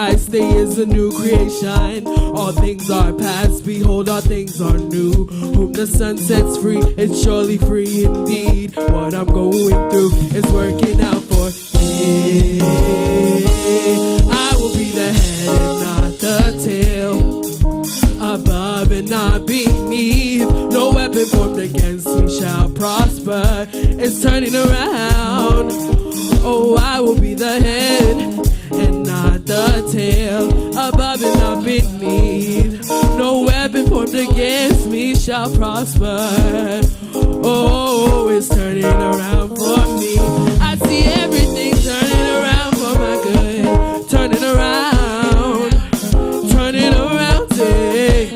Christ, he is a new creation. All things are past, behold, all things are new. Whom the Son sets free is surely free indeed. What I'm going through is working out for me. I will be the head and not the tail, above and not beneath. No weapon formed against me shall prosper. It's turning around. Oh, I will be the head and not the tail, above and not beneath. No weapon formed against me shall prosper. Oh, it's turning around for me. I see everything turning around for my good. Turning around, turning around, hey.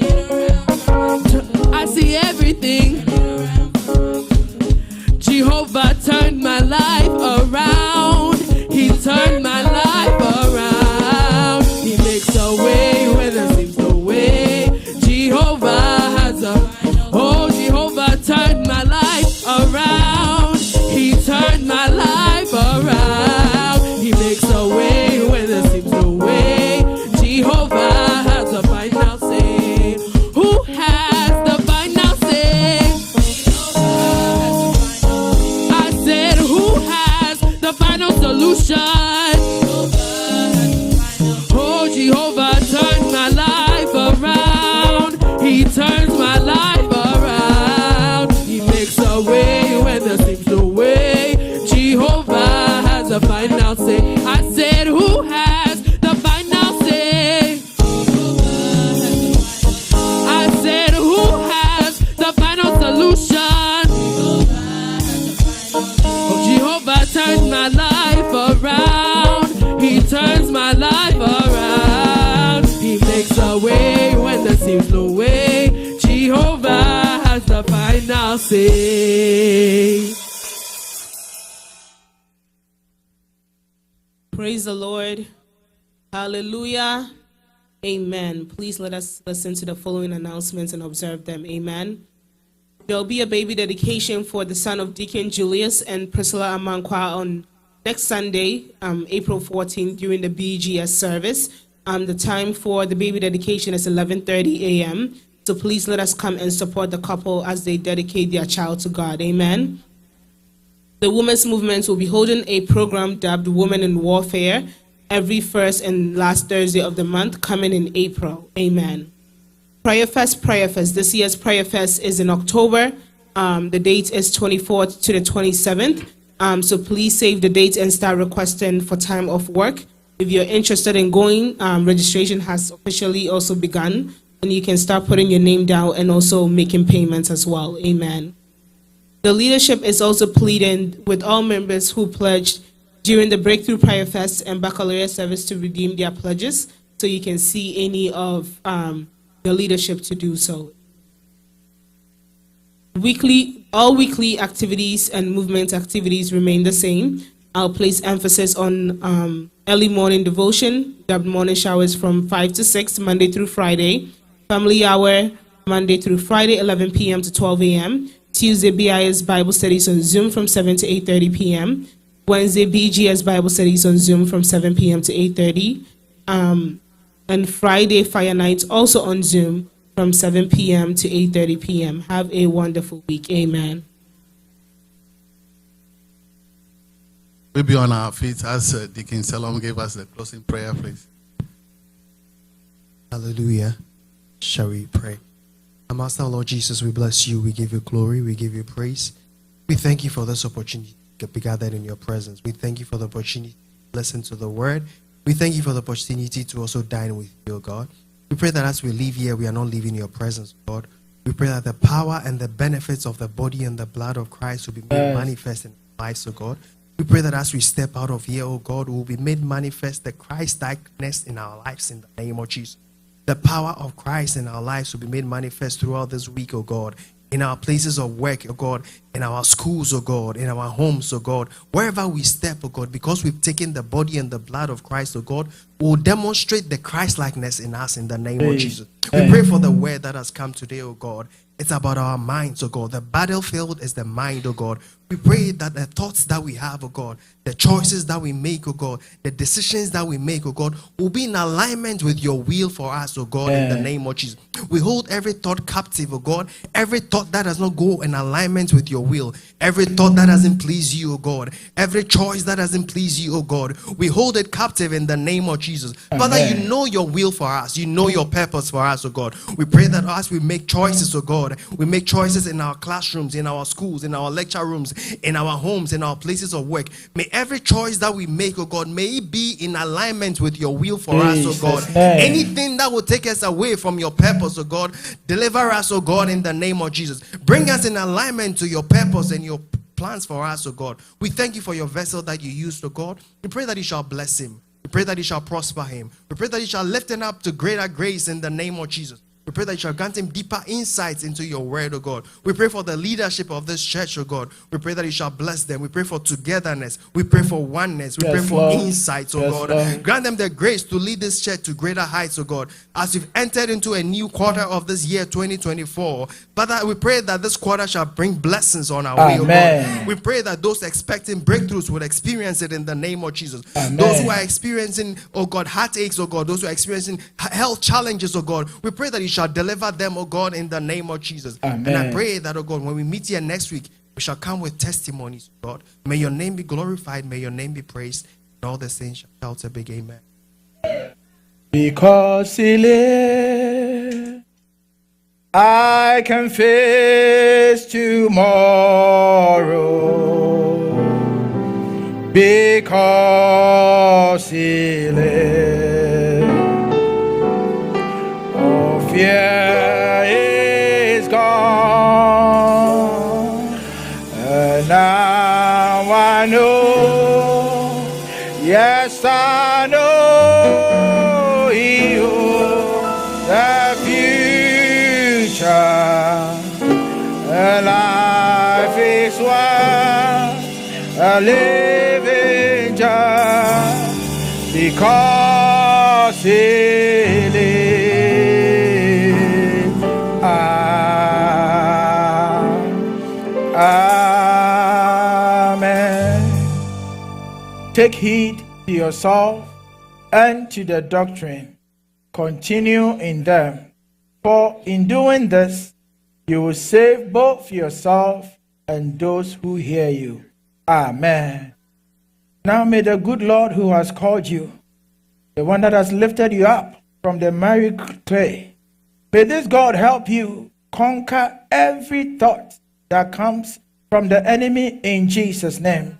I see everything. Jehovah turned my life around. He turned my life around. He makes a way where there seems no way. Jehovah has a, oh, Jehovah turned my life around. He turned my life around. He makes a way where there seems no way. Jehovah has a final say. Who has the final say? I said, who has the final solution? Oh, Jehovah turned my life around. He turns my life around. He makes a way when there seems no way. Jehovah has a final say. I said, who has the final say? I said, who has the final solution? Oh, Jehovah turns my life around. He turns my life around. He makes a way when there seems no way. Jehovah has the final say.
Praise the Lord. Hallelujah. Amen. Please let us listen to the following announcements and observe them. Amen. There will be a baby dedication for the son of Deacon Julius and Priscilla Amankwa on next Sunday, April 14th, during the BGS service. The time for the baby dedication is 11:30 a.m. So please let us come and support the couple as they dedicate their child to God. Amen. The women's movement will be holding a program dubbed Women in Warfare every first and last Thursday of the month, coming in April. Amen. Prayer Fest. This year's Prayer Fest is in October. The date is 24th to the 27th. So please save the date and start requesting for time off work. If you're interested in going, registration has officially also begun, and you can start putting your name down and also making payments as well. Amen. The leadership is also pleading with all members who pledged during the Breakthrough Prayer Fest and Baccalaureate service to redeem their pledges, so you can see any of the leadership to do so. All weekly activities and movement activities remain the same. I'll place emphasis on early morning devotion, dubbed morning showers from 5 to 6, Monday through Friday. Family hour, Monday through Friday, 11 p.m. to 12 a.m. Tuesday, BIS Bible studies on Zoom from 7 to 8:30 p.m. Wednesday, BGS Bible studies on Zoom from 7 p.m. to 8:30. And Friday, Fire Nights also on Zoom from 7 p.m. to 8:30 p.m. Have a wonderful week. Amen.
We'll be on our feet as Deacon Salom gave us the closing prayer, please.
Hallelujah. Shall we pray? Our Master, Lord Jesus, we bless you. We give you glory. We give you praise. We thank you for this opportunity to be gathered in your presence. We thank you for the opportunity to listen to the word. We thank you for the opportunity to also dine with you, God. We pray that as we leave here, we are not leaving your presence, God. We pray that the power and the benefits of the body and the blood of Christ will be made manifest in our lives, oh God. We pray that as we step out of here, oh God, will be made manifest the Christ-likeness in our lives in the name of Jesus. The power of Christ in our lives will be made manifest throughout this week, oh God. In our places of work, oh God, in our schools, oh God, in our homes, oh God, wherever we step, oh God, because we've taken the body and the blood of Christ, oh God, will demonstrate the Christ-likeness in us in the name of Jesus. We pray for the word that has come today, oh God, It's about our minds, oh God. The battlefield is the mind, oh God. We pray that the thoughts that we have, oh God, the choices that we make, oh God, the decisions that we make, oh God, will be in alignment with your will for us, oh God, in the name of Jesus. We hold every thought captive, oh God. Every thought that does not go in alignment with your will. Every thought that doesn't please you, oh God. Every choice that doesn't please you, oh God. We hold it captive in the name of Jesus. Father, you know your will for us. You know your purpose for us, oh God. We pray that as we make choices, oh God, we make choices in our classrooms, in our schools, in our lecture rooms, in our homes, in our places of work. May every choice that we make, oh God, may it be in alignment with your will for us, oh God. Anything that will take us away from your purpose, oh God, deliver us, oh God, in the name of Jesus. Bring us in alignment to your purpose and your plans for us, oh God. We thank you for your vessel that you used, oh God. We pray that you shall bless him. We pray that you shall prosper him. We pray that you shall lift him up to greater grace in the name of Jesus. We pray that you shall grant him deeper insights into your word, oh God. We pray for the leadership of this church, oh God. We pray that you shall bless them. We pray for togetherness. We pray for oneness. We pray for insights, oh God. Lord. Grant them the grace to lead this church to greater heights, oh God. As we've entered into a new quarter of this year, 2024, Father, we pray that this quarter shall bring blessings on our way, oh God. We pray that those expecting breakthroughs will experience it in the name of Jesus. Those who are experiencing, oh God, heartaches, oh God, those who are experiencing health challenges, oh God, we pray that you shall deliver them, oh God, in the name of Jesus. And I pray that, oh God, when we meet here next week, we shall come with testimonies, God. May your name be glorified. May your name be praised. And all the saints shall shout a big amen.
Because he lives, I can face tomorrow. Because he lives, all fear is gone. And now I know, yes I know, the future. Life is worth a living just because he lives. Amen. Take heed to yourself and to the doctrine. Continue in them, for in doing this, you will save both yourself and those who hear you. Amen. Now may the good Lord who has called you, the one that has lifted you up from the miry clay, may this God help you conquer every thought that comes from the enemy in Jesus' name.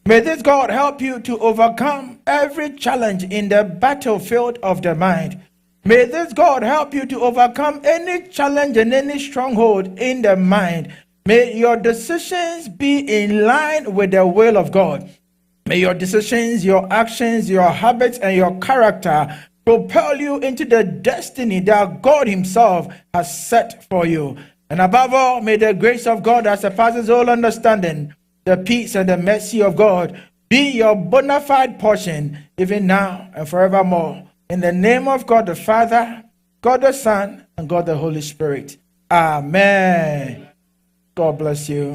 May this God help you to overcome every challenge in the battlefield of the mind. May this God help you to overcome any challenge and any stronghold in the mind. May your decisions be in line with the will of God. May your decisions, your actions, your habits, and your character propel you into the destiny that God himself has set for you. And above all, may the grace of God that surpasses all understanding, the peace and the mercy of God be your bona fide portion, even now and forevermore. In the name of God the Father, God the Son, and God the Holy Spirit. Amen. God bless you.